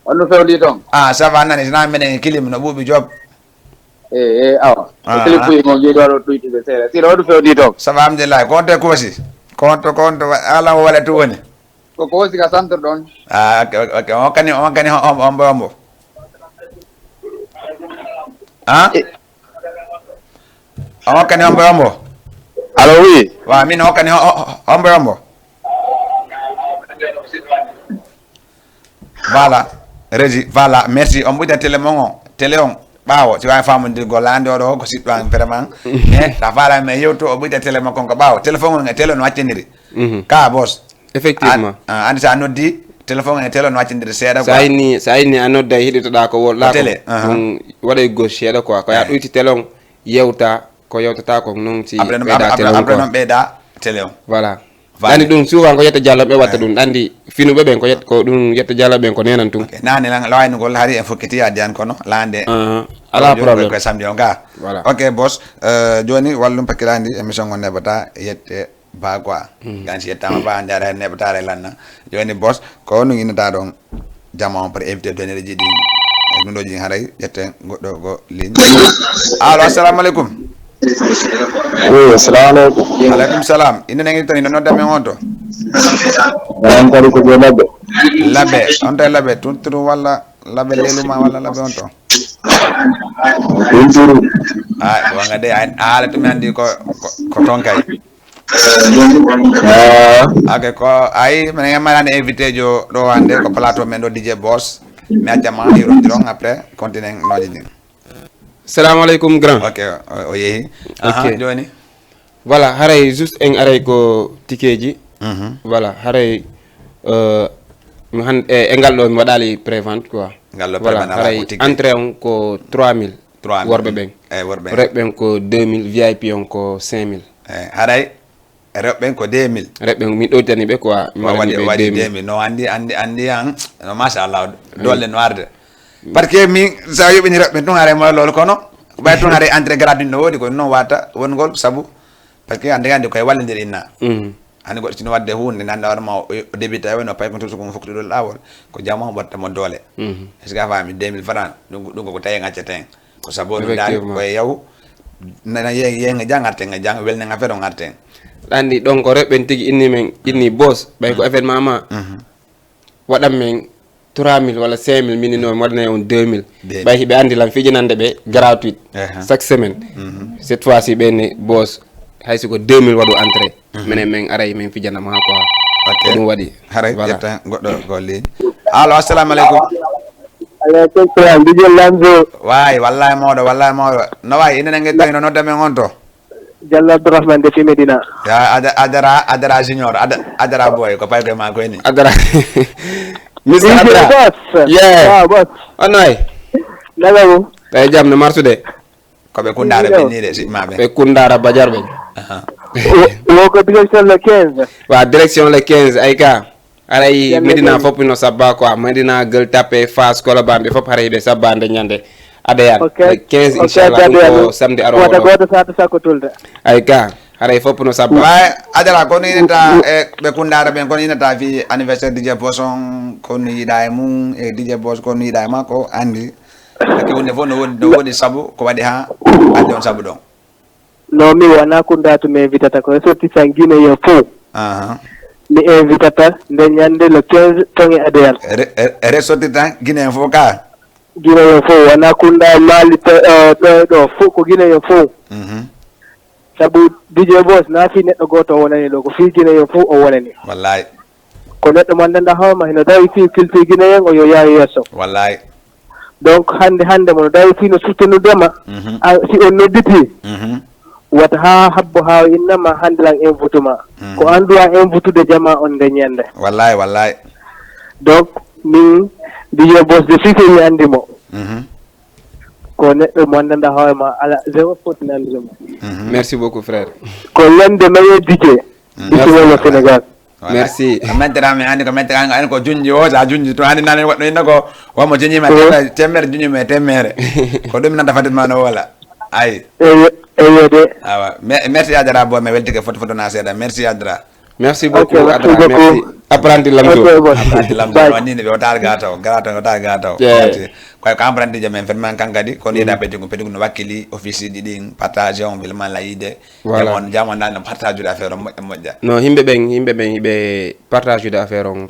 on no fewdi ton ça va nani sina menen kilim no bubi job awa téléphone mo ngi do tuiti be sere si do fewdi ton ça va alhamdulillah konto kosi konto ala wala to woni ko kosi ka centre don okay on kani ombo on kani ombo allo oui wa min on kani ombo voilà régi voilà merci on buta télé on bawo ci way famundi golande do ko siddo an vraiment da fala me yewto o buta télé mon ko bawo téléphone nga télé no waccendiri ka boss effectivement andi sa noddi téléphone nga télé no waccendiri seeda ko sayni anodda hiditoda ko wolla télé waday gauche seeda quoi ko ya duyti télé on yewta ko yewtata ko non ci après non beda télé on voilà dandi dum souvent ko yetta jallo be watta dum dandi finu be ben ko yetta ko dum yetta jallo ben ko nenan tum nani la lawani gol hari en fokiti adian kono lande ala problème ko samedi on ga voilà ok boss joni wallum pakirandi émission on nebata yette ba quoi gansi yetta ma ba ndara nebata re lanna joni boss ko no inata don jama on par éviter donner jidi nundo ji haray yette goddo go ligne allo assalamu alaikum oui assalamu alaikum alaikum salam ina ngi tani no dame ngonto an kali ko labe on tay labe tunturu wala labe leluma wala labe on to tunturu wanga de ala to mi andi ko tonkay ake ko ay man malane invité jo do wande ko plateau men do DJ Boss mi adjama hiro diron après continent noji ni salam alaikum grand ok o yehi joni voilà haray juste en aray ko tikeji voilà haray mi han engal do mi wadali prévente quoi ngallo voilà haray entrée on ko 3000 worbe ben rebe ko 2000 VIP on ko 5000 haray rebe ko 2000 rebe mi do tani be quoi mi wadi 2000 no andi an no mashallah dolle noirde parce que mi sa yobi ni rebe ton are mo lol kono bay ton are entrée gratuite no wodi ko non wata won gol sabu parce que ande ko wallendir inna ani go tino wadde hunde nanda war ma débita weno pay ko to ko fokto do lawol ko jama batta mo dole est ce que fami 2000 francs dum ko tay ngacce ten ko sabo do dal ko yaw na ye nga jangarte nga jang welne nga fedo ngarte andi donc ko rebe tigi inni boss bay ko événement ma wadam men 3000 wala 5000 minino modne on 2000 bay hibe andi lan fiji nande be gratuit chaque semaine cette fois ci ben boss haysi ko 2000 wadu entrée menen men aray men fijana ma ko dum wadi haray jetta goddo golli allo assalamu alaikum alaikum salam DJ Lamzo way wallahi modo no way ina ngi tay no dame ngonto Jalla Abdurrahman de Medina ya adara junior adara boy ko pay ko ma ko ni adara Mr. Adra yeah boss anay nalaw tay jam na marsude ko be kundara be ni de si mabe be kundara bajar be ko direction le 15 wa direction le 15 ayka aray Medina fop no sabba quoi Medina Gueule Tapée Fass Colobane be fop haray be sabba de nyande adayal le 15 inshallah ko samedi aro wata goto sa ko tulde ayka haray fop no sabba way adara ko ni ta be kundara ben ko ni ta fi anniversaire DJ Bosson ko ni day mum e DJ Boss ko ni day mako andi ke wonde fo no wodi sabu ko wadi ha andi on sabu don no mi wana kundatu me invitata ko sorti sangine yo fo mi invitata nde nyande le 15 tongi adayal sorti tan Guinée fo ka Guinée yo fo wana kunda mali do fo ko Guinée yo fo sabu DJ Boss na fi neddo goto wonani do ko fi Guinée yo fo o wonani wallahi ko neddo man danda hawma hino dawi fi kilti Guinée en o yo yayi yeso wallahi donc hande mo dawi fi no sutenu dema si on nodditi wata ha habbo ha innama handilan invituma ko anduwa invitude jama on de nyande wallahi donc min DJ Boss de fifi mi andimo ko neddo mo andanda hawma ala zero faute nandimo merci beaucoup frère ko lende maye DJ bismillah Sénégal merci mettere mi andi ko mettere an ko junji o sa junji to andi nan waddo inna ko wamo junji ma temere junji me temere ko dum nan dafatit ma no wala ay de awa merci Adra bo me welti ke foto na seda merci Adra merci beaucoup Adra merci apprenti lamdo wani ne be otar gato ko apprenti jamen ferman kankadi ko ni da pedigu no wakili office di ding partage on bil man la yide jamon nan partage d'affaire moƴƴa no himbe ben be partage d'affaire on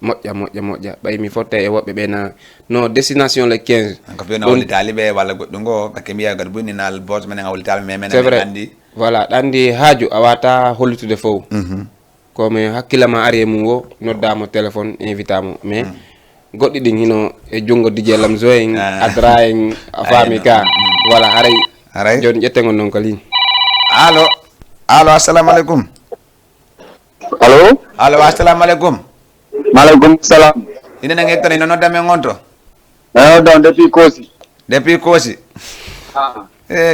moƴƴa bay mi fotte e wobbe be na no destination le 15 ko be na woli talibe wala goddo ngo bakke mi yagal bunni nal boss men ngawli talibe men andi voilà dandi haaju awata hollutude fow ko me hakkilama ari mum wo noddamo téléphone invitamo mais goddi din hino e jungo DJ Lamzo en Adra en afami ka voilà haray jon jettengo non ko ligne allo assalamu alaikum allo assalamu alaikum maaleykum salam ina ngi tani no nodda men gonto don depuis Kosi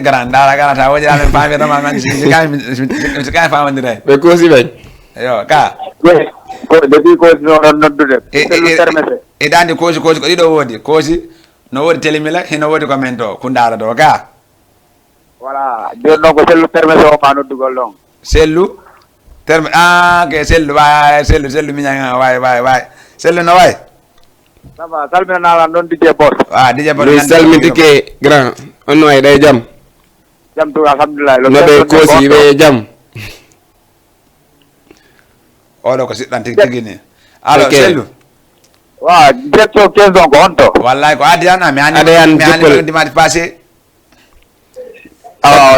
grandara gara ta wajja men fami do man si kay famandire be Kosi ben yo ka ko depuis Kosi no noddude e dandi Kosi ko dido wodi Kosi no wodi telemila hino wodi ko men to kundara do ka voilà do no ko sellu permise o ma noddugol don sellu terme ke sellu way sellu mi nyanga way sellu no way saba salmina la don DJ Boss DJ Boss ni salmiti ke grand on way day jam to alhamdulillah no be Kosi be jam oɗo ko siɗɗan tigi ni alors sellu wa direction 15 on ko honto wallahi ko adiyana mi ani dimanche passé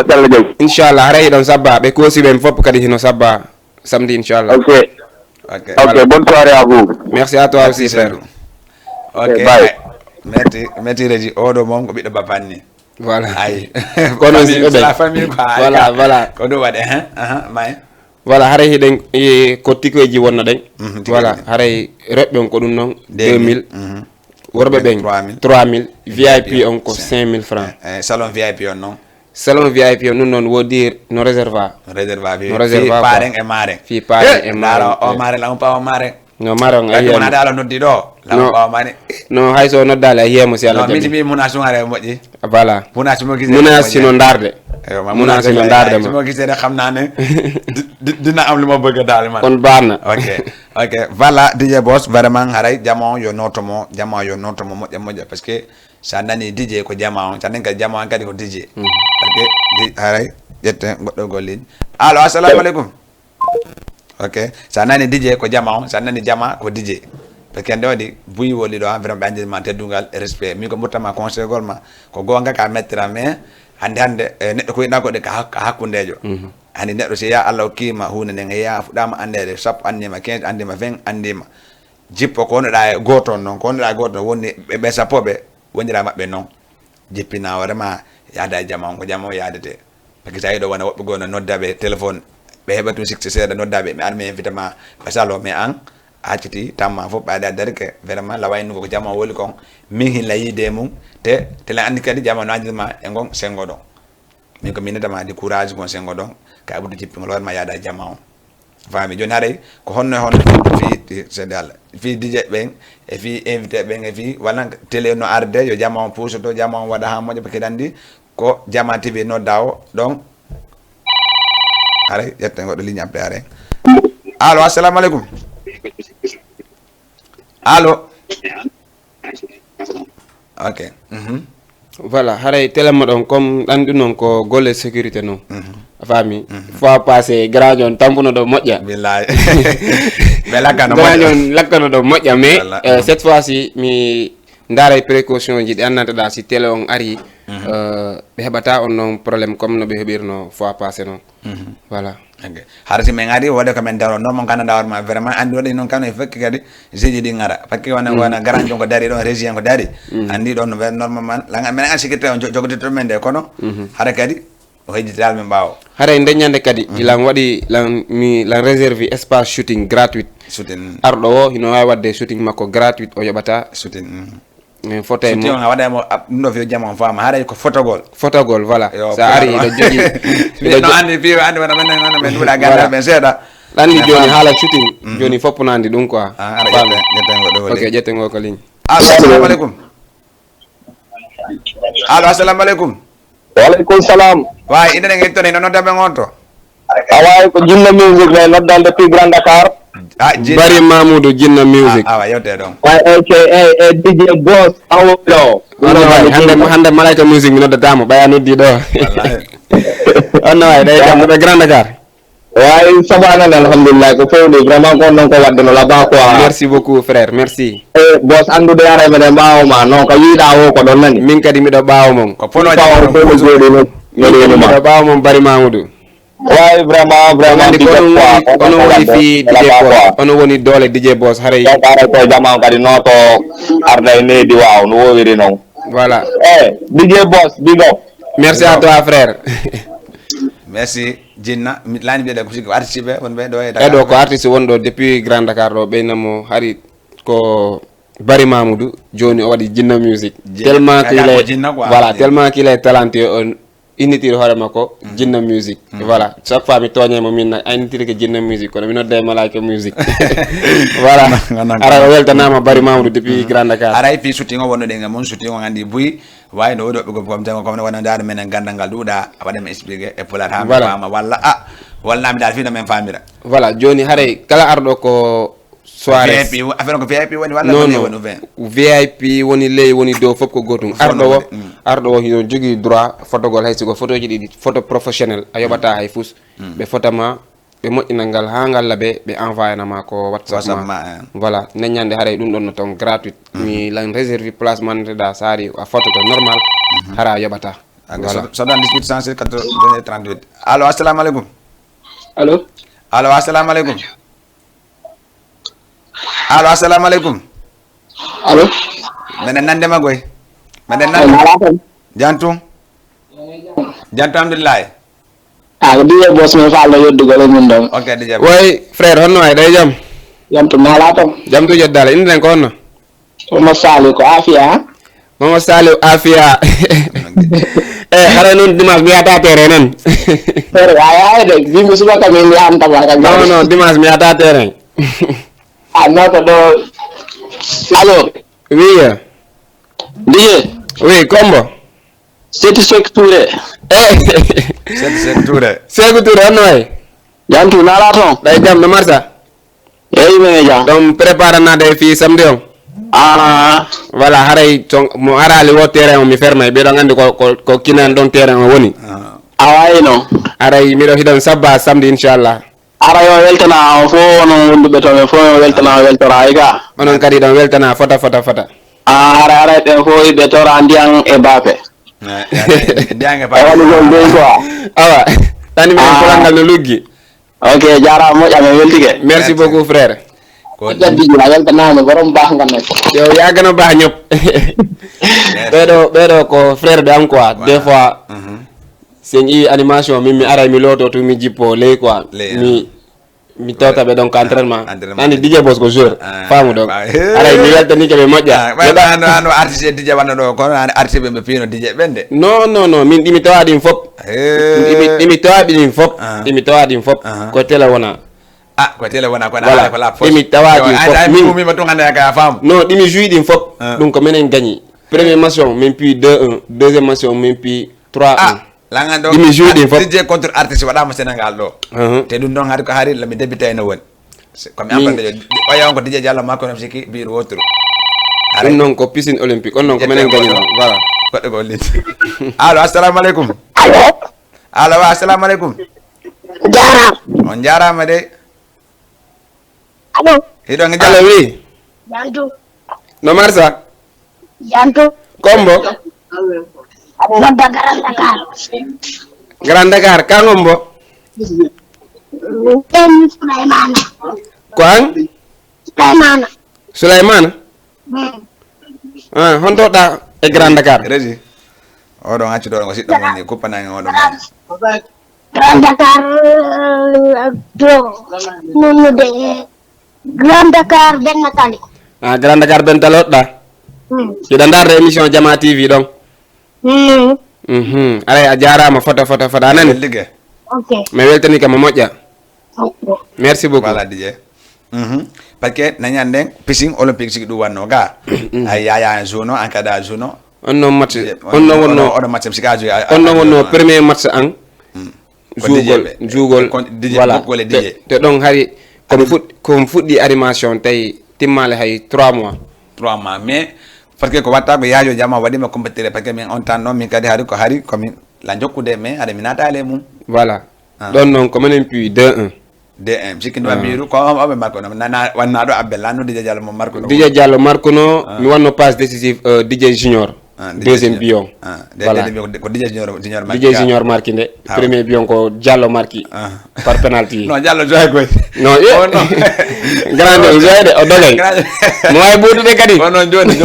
sellu jey inchallah haray don sabba be Kosi ben fop kadi hino sabba samedi inchallah ok bonne soirée à vous merci à toi aussi frère ok merci reji oɗo mom ko ɓiɗɗo bapanni voilà ay kono si be la famille quoi voilà ko do wade may voilà haray hiɗen ko tikoji wonna ɗen voilà haray reɓɓe on ko ɗum noon 2000 worɓe ɓen 3000 VIP on ko 5000 francs salon VIP on noon salon VIP on ɗum noon wodi no réserva fi paren e mare fi paren e mare o mare la on pa o mare no mare on ayi on adala noddi do la on pa o mare no hayso noddale a yiyemo si Allah jabi mi muna sungare moƴƴi voilà muna mo gis muna sino darde muna sino darde mo gisee xamna ne dina am lu ma bëgg dal man kon barna ok voilà DJ Boss vraiment haray jamo yo notomo moƴƴa parce que sa nani DJ ko jamo tan nga jamo kadi ko DJ parce que haray jette goddo golin allo assalamu alaikum ok sa nani DJ ko jamo sa nani jama ko DJ parce que ndewdi buyi woli do vraiment banje ma teddungal respect mi ko murtama conseil golma ko gonga ka mettira mais hande neddo ko ina ko de ka hakkundejo andi neddo se ya Allah kima hunde nden ya fudama andede sap andima 15 andima 20 andima jippo ko da goto non ko da goto woni be sapobe wondira mabbe non jippina warema yaada jama ko jama yaadete parce que say do wona wobbe gono noddabe téléphone be hebatu 60 seeda noddabe mi arme invitement be salo me an aciti tamma fo baada darke vraiment la wayno ko jama woli kon mi hin la yide mum te la andi kadi jama no andima e gon sengo don min ko minatama di courage gon sengo don ka abudu jippi ngol ma yaada jama on fami joni hare ko honno fi sedal fi DJ ben e fi invité ben e fi wala télé no arde yo jama on pousse to jama on wada ha mojo parce que dandi ko jama TV no dawo donc hare yette ngodo ligne après hare allo assalamu alaikum allo ok voilà haray telema don comme andi non ko golle sécurité non fami fois passé grajon tampuno do moƴƴa billahi be lakano grajon lakano do moƴƴa mais cette fois ci mi ndaray précaution ji di annata da si télé on ari be hebata on non problème comme no be hebirno fois passé non voilà okay harati men ngari wode ko men daro non mon kana dawar ma vraiment andi wode non kana fekk kadi jeji di ngara parce que wana grand jonko dari don région ko dari andi don normalement la men an sécurité on jogoti to men de kono hara kadi o hejital men bawo hare ndeñande kadi ilan wadi lan réserve espace shooting gratuit ardo o hino way wadde shooting makko gratuit o yobata shooting photo mo shooting wada mo no fi jamon fama hare ko photogol voilà sa ari do jogi no andi fi andi wana men wala ganda men seda Landi joni hala shooting joni fop nandi dum quoi. Ara jette ngodo wala. Ok jette ngo ko ligne. Assalamu alaikum. Allo assalamu alaikum. Waalaikum salam. Way inde ngek to ne non dabe ngonto. Awai ko Jinna Music lay noddal depuis Grand Dakar. Bari Mamoudou Jinna Music. Wa yewte don. Okay, DJ Boss Awolo. hande malaika music mi noddatamo ɓaya noddi ɗo on no way ɗay kam ɓe Grand Dakar. Ouais, ça va, alhamdulillah, ko fewni vraiment ko non ko wadde no laba quoi. Merci beaucoup frère, merci. Boss andude ara men baawo ma non ko yiida wo ko don nani. Min kadi miɗo ɓaawo mom. Ko fono miɗo ɓaawo mom Bari Mamoudou. Ouais, vraiment ono woni fi DJ Boss, ono woni dole DJ Boss haray. Ara ko jama kadi no to arda ne di waaw no wowiri non. Voilà. DJ Boss, big up. Merci à toi frère. Merci Jinna lani biede ko sigi artiste be won be do e Dakar. Edo ko artiste wondo depuis Grand Dakar do be namo hari ko Bari Mamoudou joni o wadi Jinna Music tellement qu'il est voilà tellement qu'il est talentueux on initire hore mako Jinna Music voilà chaque fois mi togné mo min ay initire ke Jinna Music ko mi nodde malaika music voilà ara weltanama Bari Mamoudou depuis Grand Dakar ara fi shooting o wono de ngam shooting o andi buy way no do be ko jango ko wona daado men gandangal duuda abade me expliquer e polar ha ma walla walla mi dal fi na men famira voilà joni hare kala ardo ko soirée VIP affaire ko VIP woni walla non VIP woni ley woni do fop ko gotum ardo wo hino jogi droit photogol hay siko photo ji di photo professionnel a yobata hay fus be photoma be moƴƴina ngal ha ngal labe be envoyer na ma ko WhatsApp ma voilà neñande hare dum don no ton gratuit mi lan réserve place man da sari a photo ko normal hara yobata voilà 78 138 38 allo assalamu alaikum allo assalamu alaikum allo assalamu alaikum allo menen nande magoy menen nande jantu alhamdulillah DJ Boss me faal yoddu gole mun dom. Ok DJ. Way frère honno ay day jam. Jam to mala to. Jam to joddale indi ko honno. Mo sali ko afia. Mo sali afia. Hare non dimanche mi ata terrain nan. Frère ay de dimanche suba kam mi am tabaka. Non dimanche mi ata terrain. No to do. Allo. Oui. DJ. Oui, combo. Satisfactory. Touré honno ay. Jantu nala to. Day jam no marsa. Eyi me jam. Donc prépare na day fi samedi on. Voilà haray mo arali wo terrain o mi fermay be do ngandi ko kinan don terrain o woni. Awayno. Aray mi do hidon sabba samedi inshallah. Ara yo weltana fo no wonduɓe to me fo weltana weltora ay ga. Onon kadi don weltana fota. Ara be fo be tora ndiang e bape. Diange pa. Awa tani mi ko langal no luggi. Ok jara mo jame weltige. Merci beaucoup frère. Ko jaddi la weltana no borom bax nga nek. Yo ya gëna bax ñop. Bedo ko frère de am quoi des fois c'est une animation mi ara mi loto to mi jippo lay quoi mi tota be donc entraînement nani DJ Boss ko jour famu donc ara mi yalta ni ke be modja no artiste DJ wanda do ko artiste be pino DJ bende non min dimi tawadi fop dimi tawadi fop ko tele wona ko tele wona ko na ko la dimi tawadi fop mi ma to ngane ka fam non dimi jouidi fop donc menen gagné première mention même puis 2-1 deuxième mention même puis 3-1 la nga do DJ contre artiste wada mo Sénégal do te dum don har ko hari la mi débité na won comme amande o yaw ko DJ Diallo makko nam siki biir wotru ari non ko piscine olympique on non ko menen gagné voilà ko de ko lit allo assalamu alaikum allo assalamu alaikum Jaram. On jarama de Allo. Hido nga allo oui Jantu. No marsa Jantu. Kombo Nodda Grand Dakar ka ngombo Sulaimana. Kwan Sulaimana honto da e Grand Dakar Rezi odo ngacci do ngo siddo woni ko panangi odo Grand Dakar do nunu de Grand Dakar ben natali Grand Dakar ben talot da ida ndarde émission Jama TV donc ara a jarama fota nani okay me weltani kam moƴƴa Merci beaucoup. Voilà DJ. Parce que nanyande fishing olympic sigi du wanno ga ay yaya jono en kada jono onno match onno on match sika jo onno wonno premier match an jugol voilà te don hari comme fuddi animation tay timmale hay 3 mois mais parce que ko watta ko yaajo jama wadi ma compétiteur parce que min on tan non min kadi hari ko min la jokkude mais ade min natale mum voilà don non ko menen puis 2-1 DM cikin wa miru ko abe marko na wanna do abella no DJ Diallo mo marko DJ Diallo marko no mi wanno passe décisif DJ Junior deuxième bion voilà ko DJ Junior marki de premier bion ko Diallo marki par penalty non Diallo joy ko non non grande joy de o dole mo ay bodu de kadi non joni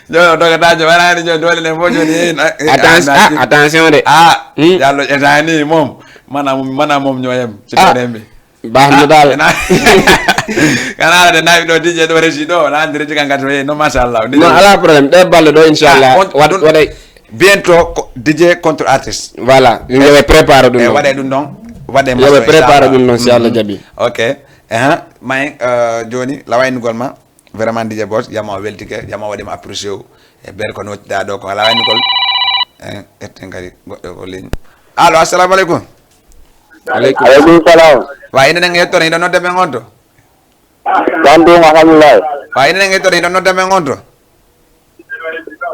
do ga dajo wala ni joni dole le mo joni attention de Diallo etani mom mana mom ñoyam ci terrain bi baax na dal kana de nayi do DJ do resi do na ndire ci kangat we no machallah non ala problème de balle do inshallah waday bientôt DJ contre artiste voilà ñu ngi préparer dum non waday dum non waday ma préparer dum non ci Allah jabi ok may joni la way ngol ma vraiment DJ Boss yama weltike yama wadi ma apprécier e ber ko no da do ko la way ngol etten ngari goddo ko ligne allo assalamu alaikum Alaikum salam. Wa ina nge to ni do nodde be ngonto. Bandu alhamdulillah. Wa ina nge to ni do nodde be ngonto.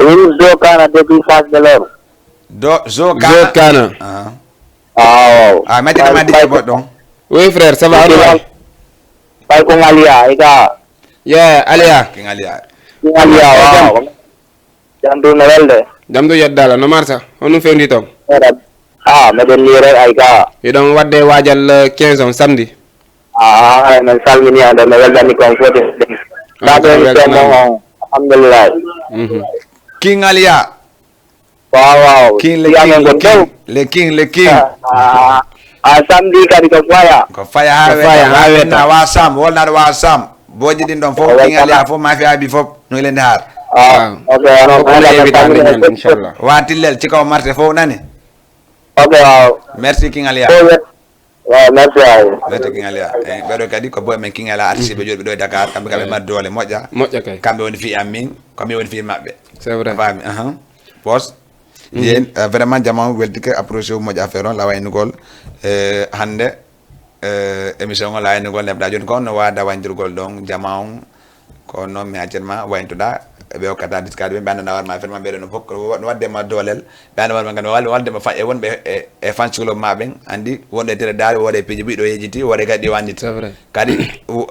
Ini do kana depuis face de l'or. Zo kana. Mati na DJ Boss donc. Oui frère, ça va? Pai ko ngalia ika. Yeah, Alia. King Alia. Wow. Jandu nawelde. Jamdu yaddala no marsa. Onu fendi tom. Meden lire aika. Yo don wadde wajal 15 on samedi. Men salmini anda nawelde ni konfote. Alhamdulillah. King Alia. Wow. King le king. Samedi kadi ko faya. Ko faya hawe na wasam wolna do wasam. Boji din don fo King Alia fo mafia bi fop no len har. Okay, inshallah. Watilel ci kaw marché fo nani. Okay, merci King Alia. Merci. Merci King Alia. Bedo kadi ko boy men King Alia artiste be jodi be do Dakar kambe kambe ma dole moja kay kambe woni fi amin kambe woni fi mabbe c'est vrai fami boss yen vraiment jama weltike approcher moja affaire on la way ngol hande émission on la way ngol nebda joni ko no wada wandirgol don jama on ko non mi actuellement wayntuda be o kata diskade be banda nawar ma firma be no fokk no wadde ma dolel banda war ma ngam walde ma fa e wonbe e fan club ma ben andi wonde tere dal wode piji bido yejiti wode kadi wandit c'est vrai kadi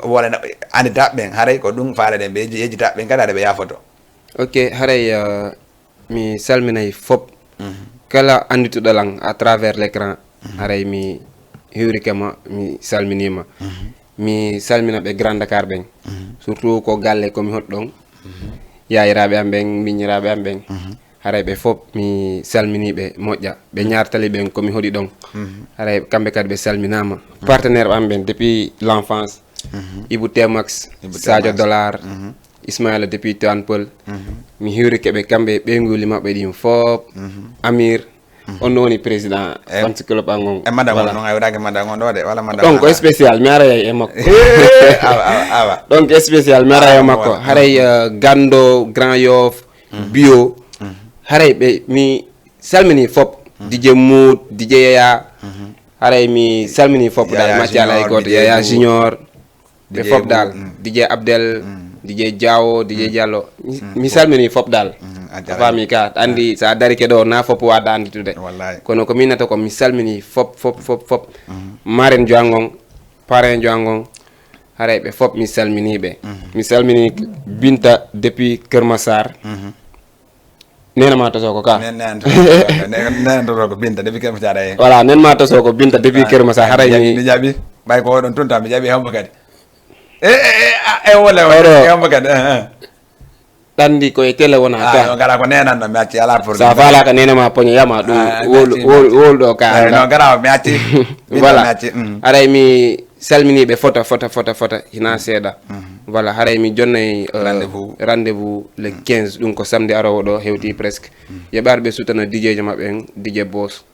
wala andi tabben haray ko dum faale den be yejita ben kada be ya photo ok haray mi salminay fop kala anditu dalang à travers l'écran haray mi hiwrikema mi salminima mi salmina be Grand Dakar ben surtout ko galle ko mi hoddon yaayiraabe am ben miñiraabe am ben haray be fop mi salmini be moƴƴa be ñaartali ben ko mi hodi don haray kambe kadi be salminama partenaire am ben depuis l'enfance Ibou Temax Sadio Dollar Ismaïla depuis Tivaouane Peulh mi hiwrike be kambe be nguli mabbe dim fop Amir on woni président fans club angon e madame non ay wadage madame on do de wala madame donc spécial mi ara e makko awa donc spécial mi ara e makko haray Gando Grand Yoff bio haray be mi salmini fop DJ Mood DJ Yaya haray mi salmini fop dal matiala e goto Yaya Junior be fop dal DJ Abdel DJ Diawo DJ Diallo mi salmini fop dal fami ka andi sa dari ke do na fop wada andi tude kono ko minata ko mi salmini fop maren joangong paren joangong haray be fop mi salmini be mi salmini Binta depuis Keur Massar nena ma to ko ka nena to ko Binta depuis Keur Massar voilà nen ma to ko Binta depuis Keur Massar haray mi jabi bay ko don tonta mi jabi hamba kadi wala hamba kadi tandi ko e tele wona ka gara ko nena no mi acci ala pour sa fala ka nena ma poño yama dum wol do ka no gara mi acci voilà aray mi salmini be fota hina seda voilà haray mi jonnay rendez-vous le 15 dum ko samedi arawo do hewti presque yebarbe sutana DJ jama ben DJ Boss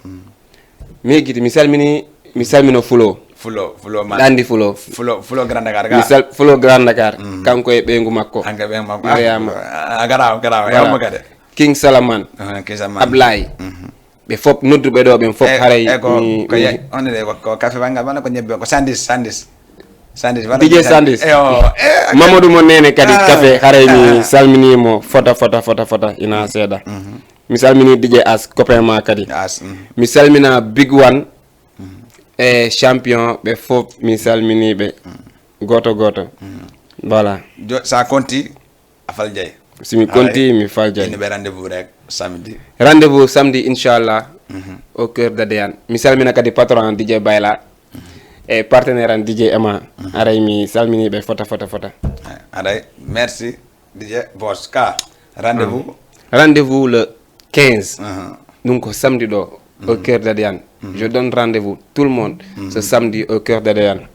mi giti mi salmino fulo fulo man andi fulo fulo Grand Dakar mi fulo Grand Dakar kanko e ɓeygu makko anka ɓe makko Mariama garaw yawma kade King Salaman Ablay ɓe fop nodduɓe ɗo ɓen fop haray ko onde ko café bangal bana ko ñebbe ko sandis DJ Sandis Mamadou mo nene kadi café haray mi salminimo fota ina seeɗa mi salmini DJ As copain ma kadi mi salmina Big One e champion ɓe fof mi salminiɓe goto voilà sa konti a fal jey simi konti mi fal jey ni be rendez-vous samedi inchallah au cœur d'Adéane mi salmina kadi patron DJ Bayla e partenaire an DJ Emma aray mi salminiɓe fota aray merci DJ Boss ka rendez-vous le 15 ɗum ko samedi ɗo au cœur d'Adéane je donne rendez-vous tout le monde ce samedi au cœur d'Adéane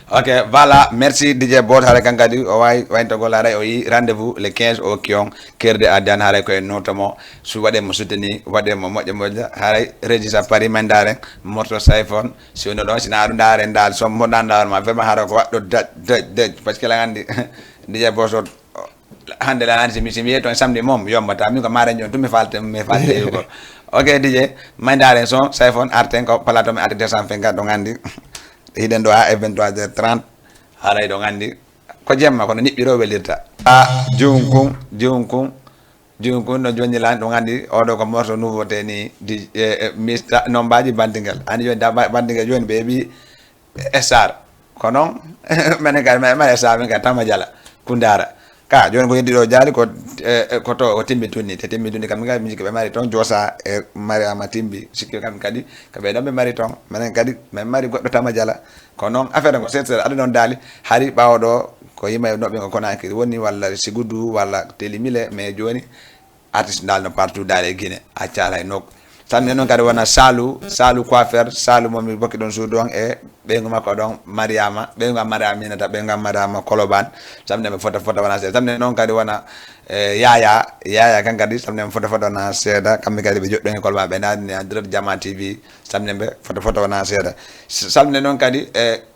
ok voilà merci DJ Boss haray kankadi o wayntogol haray o yi rendez-vous le 15 au Kion cœur de Adéane haray koye notomo su waɗemo souteni waɗemo moƴƴo haray régisa Paris men daren morto sayphone si woni ɗon sina aɗu daren dal sommo dandarma vraiment haray ko waɗɗo dej par ce que la andi DJ Boss o hande la andi simi wiye toon samedi mom yombata min ko mare jon tumi falte yugol ok DJ mandaren son sayphone arten ko plateau mi arti 250 ɗo andi hiɗen ɗo ha e 23h30 haray ɗo andi ko jemma kono niɓɓiro welirta junkun no joni lan ɗo andi oɗo ko morto nouveauté ni di mista nombaji bandiguel andi joni da bandiguel joni ɓe ɓi star ko noon menen kadi ma star min kadi tama jala kundara ka joni ko heddi ɗo jaali ko to o timbi tunni kam min kadi mi sikki ɓe mari toon Josa e Mariama timbi sikki kam kadi ko ɓe ɗon ɓe mari toon minen kadi min mari goɗɗo tama jala ko noon affaire ko seeɗa aɗa noon daali hari ɓawo ɗo ko yimɓe noɓe ko Conakry woni walla Sigudu walla Télimile mais joni artiste dal no partout daale Guinée accala e nokku samne noon kadi wona Salou coiffeur Salou momi bokki ɗon suudu on e ɓeygu makko ɗon Mariama ɓeygu am Mariama minata ɓeygu am Mariama Kolobane samne ɓe fota wona seeɗa samne noon kadi wona yaya kan kadi samne ɓe fota wona seeɗa kamɓe kadi ɓe joɗɗon e Kolobane ɓe nadini en direct Jama TV samne ɓe fota wona seeɗa samne noon kadi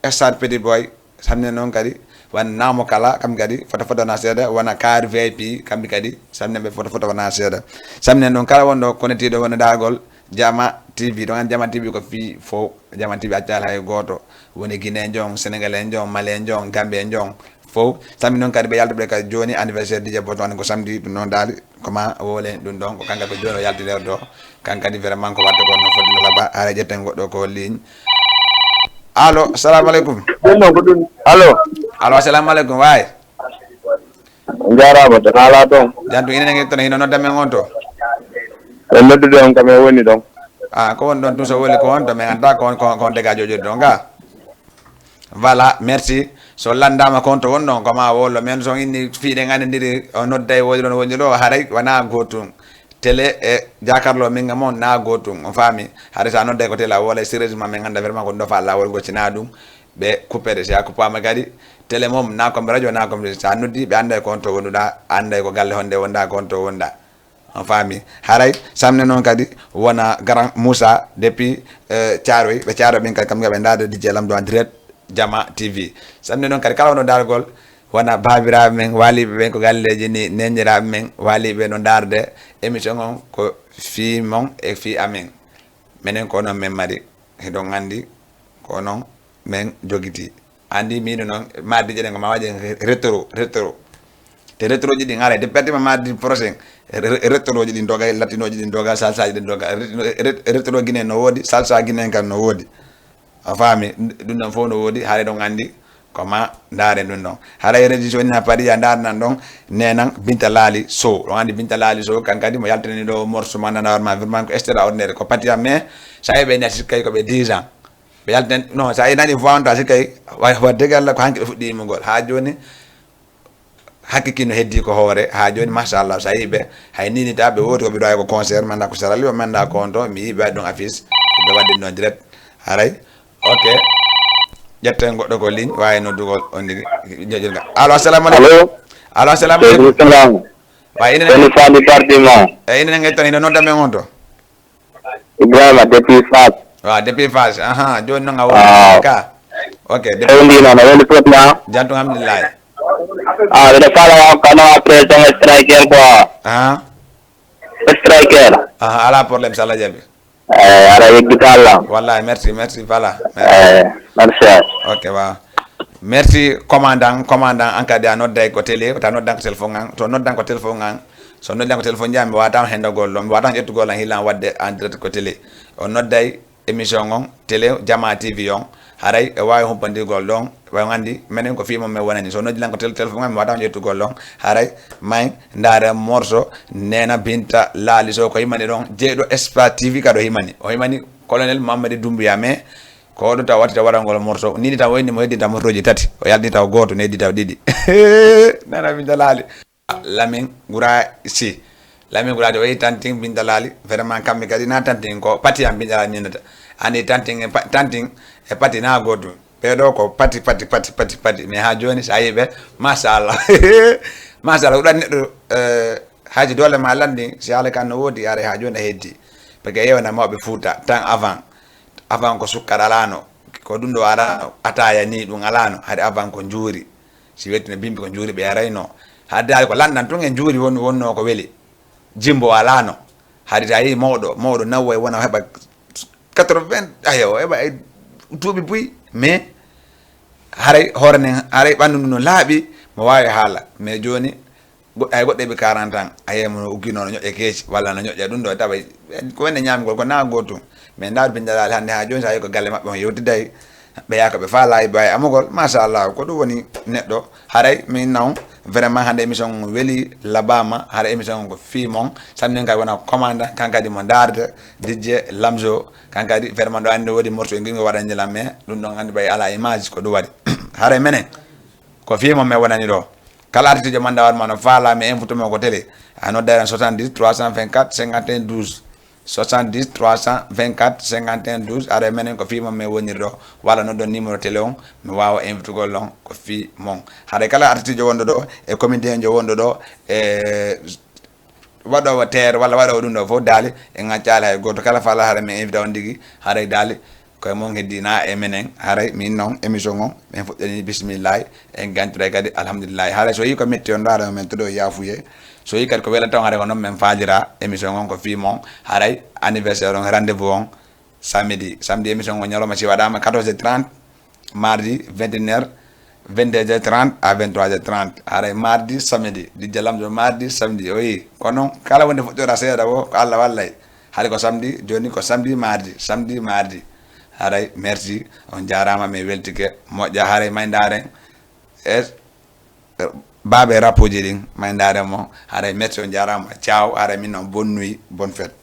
Star Petit Boy samne noon kadi wona Namo Kala kamɓe kadi fota wona seeɗa wona Car VIP kamɓe kadi samne ɓe fota wona seeɗa samne noon kala wonɗo connectiɗo wona dagol Jama TV ɗon Jama TV ko fi fo Jama TV accal hay goto woni Guinée jon Sénégalais jon Malien jon Gambien jon fof samedi noon kadi ɓe yaltuɓe kadi joni anniversaire DJ Boss ko samedi ɗum noon daali comment wole ɗum ɗon ko kanka ko joni o yaltidere ɗo kankadi vraiment ko watta ko no foti no laaɓa ara ƴetten goɗɗo ko ligne allo assalamu aleykum allo assalamu aleykum way jarama to ala toon jantu inen ngi toon hino nodda men on to e noddude on kam e woni ɗon ko woni ɗon tun so woli ko on to min anda ko on dégage joƴƴori ɗon ga voilà merci so landama compte won ɗon koma wollo men so inni fiiɗe gandidiri o nodda e woodi ɗon woni ɗo haray wona gotum télé e jakarlo min ga moon na gotum on faami haray sa nodda ko télé a wola sérieusement min ganda vraiment ko ɗo fa lawol goccina ɗum ɓe coupede si a coupama kadi télé mom na comme radio na comme sa noddi ɓe anda e compte wonduɗa anda e ko galle honde wonda compte wonda on faami haray samne noon kadi wona grand Moussa depuis Thiaroye ɓe Thiaroye ɓen kadi kamɓe ɓe dada DJ Lamdo en direct Jama TV samne noon kadi kala wono dargol wona babiraɓe men waliɓe ɓen ko galleji ni neñiraɓe men waliɓe no darde émission on ko fi mon e fi amen minen ko noon men mari heɗon andi ko noon men joguiti andi mino noon mardi jeɗen ko ma waɗi rétro te rétro ji ɗi ara de pertima mardi prochain rétro ji ɗi doga latinoji ɗi doga salsaji ɗi doga rétro guinéen no woodi salsa guinéen kam no woodi a faami ɗum ɗon fof no woodi haare ɗon andi koma ndaaren ɗum ɗon haray régi woni ha paris a ndaarnan ɗon nenan Binta Laali Sow ɗon andi Binta Laali Sow kan kadi mo yaltani ɗo morceau ma nanawarma vraiment ko extraordinaire ko pati am mais sa ɓe nati sikkay koɓe 10 ans ɓe yaltan non sa nani voanta sikkay waddege Allah ko hanki ɓe fuɗɗimugol ha joni hakkiki no heddi ko hoore ha joni machallah sa yiɓe hay ninita ɓe woodi koɓe ɗo ko concert manda ko sarali o manda ko on to mi yiɓe waɗi ɗon affiche ɓe waɗi ɗon direct haray ok ƴetten goɗɗo ko ligne wawi noddugol on ɗigi joƴirga allo assalamu aleykum allo assalamu aleykum way inen fadi parti ma inen ngettoni hino nodda men on to Ibrahima depuis Fas wa depuis phase joni no Ah. ka ok Hindi na wala po na. jantu alhamdulillah Wala pala kano après tong striker ko. Striker. ala problème sala jabi Ara yegitala. wallahi merci voilà Merci. ok wa merci commandant encadré a nodday ko télé ta noddan ko téléphone ngan to noddan ko téléphone ngan so noddan ko téléphone jami wata hendagol lom wata ƴettugol an hilan wadde en direct ko télé o nodday émission on télé jama tv on haray e wawi humpandirgol ɗon way andi menen ko fimo men wonani so noddilan ko téléphone am wata ƴettugol ɗon haray may ndare morceau nena binta laali so ko himani ɗon jeeɗo espace tv kaɗo himani o himani colonel mamadou doumbouya mais ko ɗo taw watti taw waɗangol morceau nini taw wayni mo heddita morceauji tati o yaldi taw goto ne heddi taw ɗiɗi nana binta laali lamin gura si lamin gura o yi tantin binta laali vraiment kamɓe kadi na tantin ko pati am binta laali ninata ani tantin e pati na goto ɓeɗo ko pati mais ha joni sa yiɓe machallah machallah ɗuɗan neɗɗo haji dole ma landi si haala kan no woodi are ha joni a heddi parce que yewna mawɓe Fouta tan avant ko sukkar alano ko ɗum ɗo arano ataya ni ɗum alano haade avant ko juuri si wettino bimbi ko juuri ɓe arayno haade ko lanɗan tun en juuri wonno ko weeli jimbo alano haade ta yi mawɗo nawwa e wona heɓa 80 ayo heɓa e duuɓi buy mais haray hoore nden haray ɓanndu ndu no laaɓi mo wawi haala mais joni ay goɗɗe ɓe 40 ans a yiyamo no uggino no ñoƴƴe keeci walla no ñoƴƴa ɗum ɗo tawa ko wenne ñamgol ko na gotum mais ndawde bindalali hannde ha joni sa yi ko galle maɓɓe on yewtiday ɓe yaha koɓe faala e bawi amugol machallah ko ɗum woni neɗɗo haray min naw vraiment hannde émission weeli labama haɗa émission on ko fimon samnin kadi wona commandant kankadi mo darde Dj Lamzo kankadi vraiment ɗo andi woodi morceau e guingo waɗa jeelam mais ɗum ɗon andi ɓay ala image ko ɗum waɗi haray menen ko fimon mais wonani ɗo kala artiste man dawatma no faalami invitemo ko télé a noddaren 70 324 51 12 70 324 51 12 ara menen ko fimon me woniri ɗo walla noddon numéro télé on mi wawa invitugol on ko fimon haɗa kala artiste jo wonɗo ɗo e comédien jo wonɗo ɗo e waɗowo terre walla waɗowo ɗum ɗo fof daali e ŋaccali hay goto kala faala haɗa mi invita on tigui haɗay daali koye mon heddina e menen haray min noon émission on min fuɗɗani bisimillahi en gantiray kadi alhamdulillahi haray so yi ko metti on ɗo haɗa men toɗo yafuye so yi kadi ko welan taw haɗa ko noon min faalira émission on ko fimon haray anniversaire on rendez vous on samedi émission on ñalawma si waɗama 14h30 mardi 21h 22h30 à 23h30 haray mardi samedi Dj Lamzo mardi samedi o yi kono kala wonde fuɗɗora seeɗa o ko Allah wallay haɗa ko samedi joni ko samedi mardi haray merci on jarama mi weltike moƴƴa haray maydaren e baaɓe rappuji ɗin maydaren mo haray merci on jarama ciao haray min noon bonne nuit bonne fête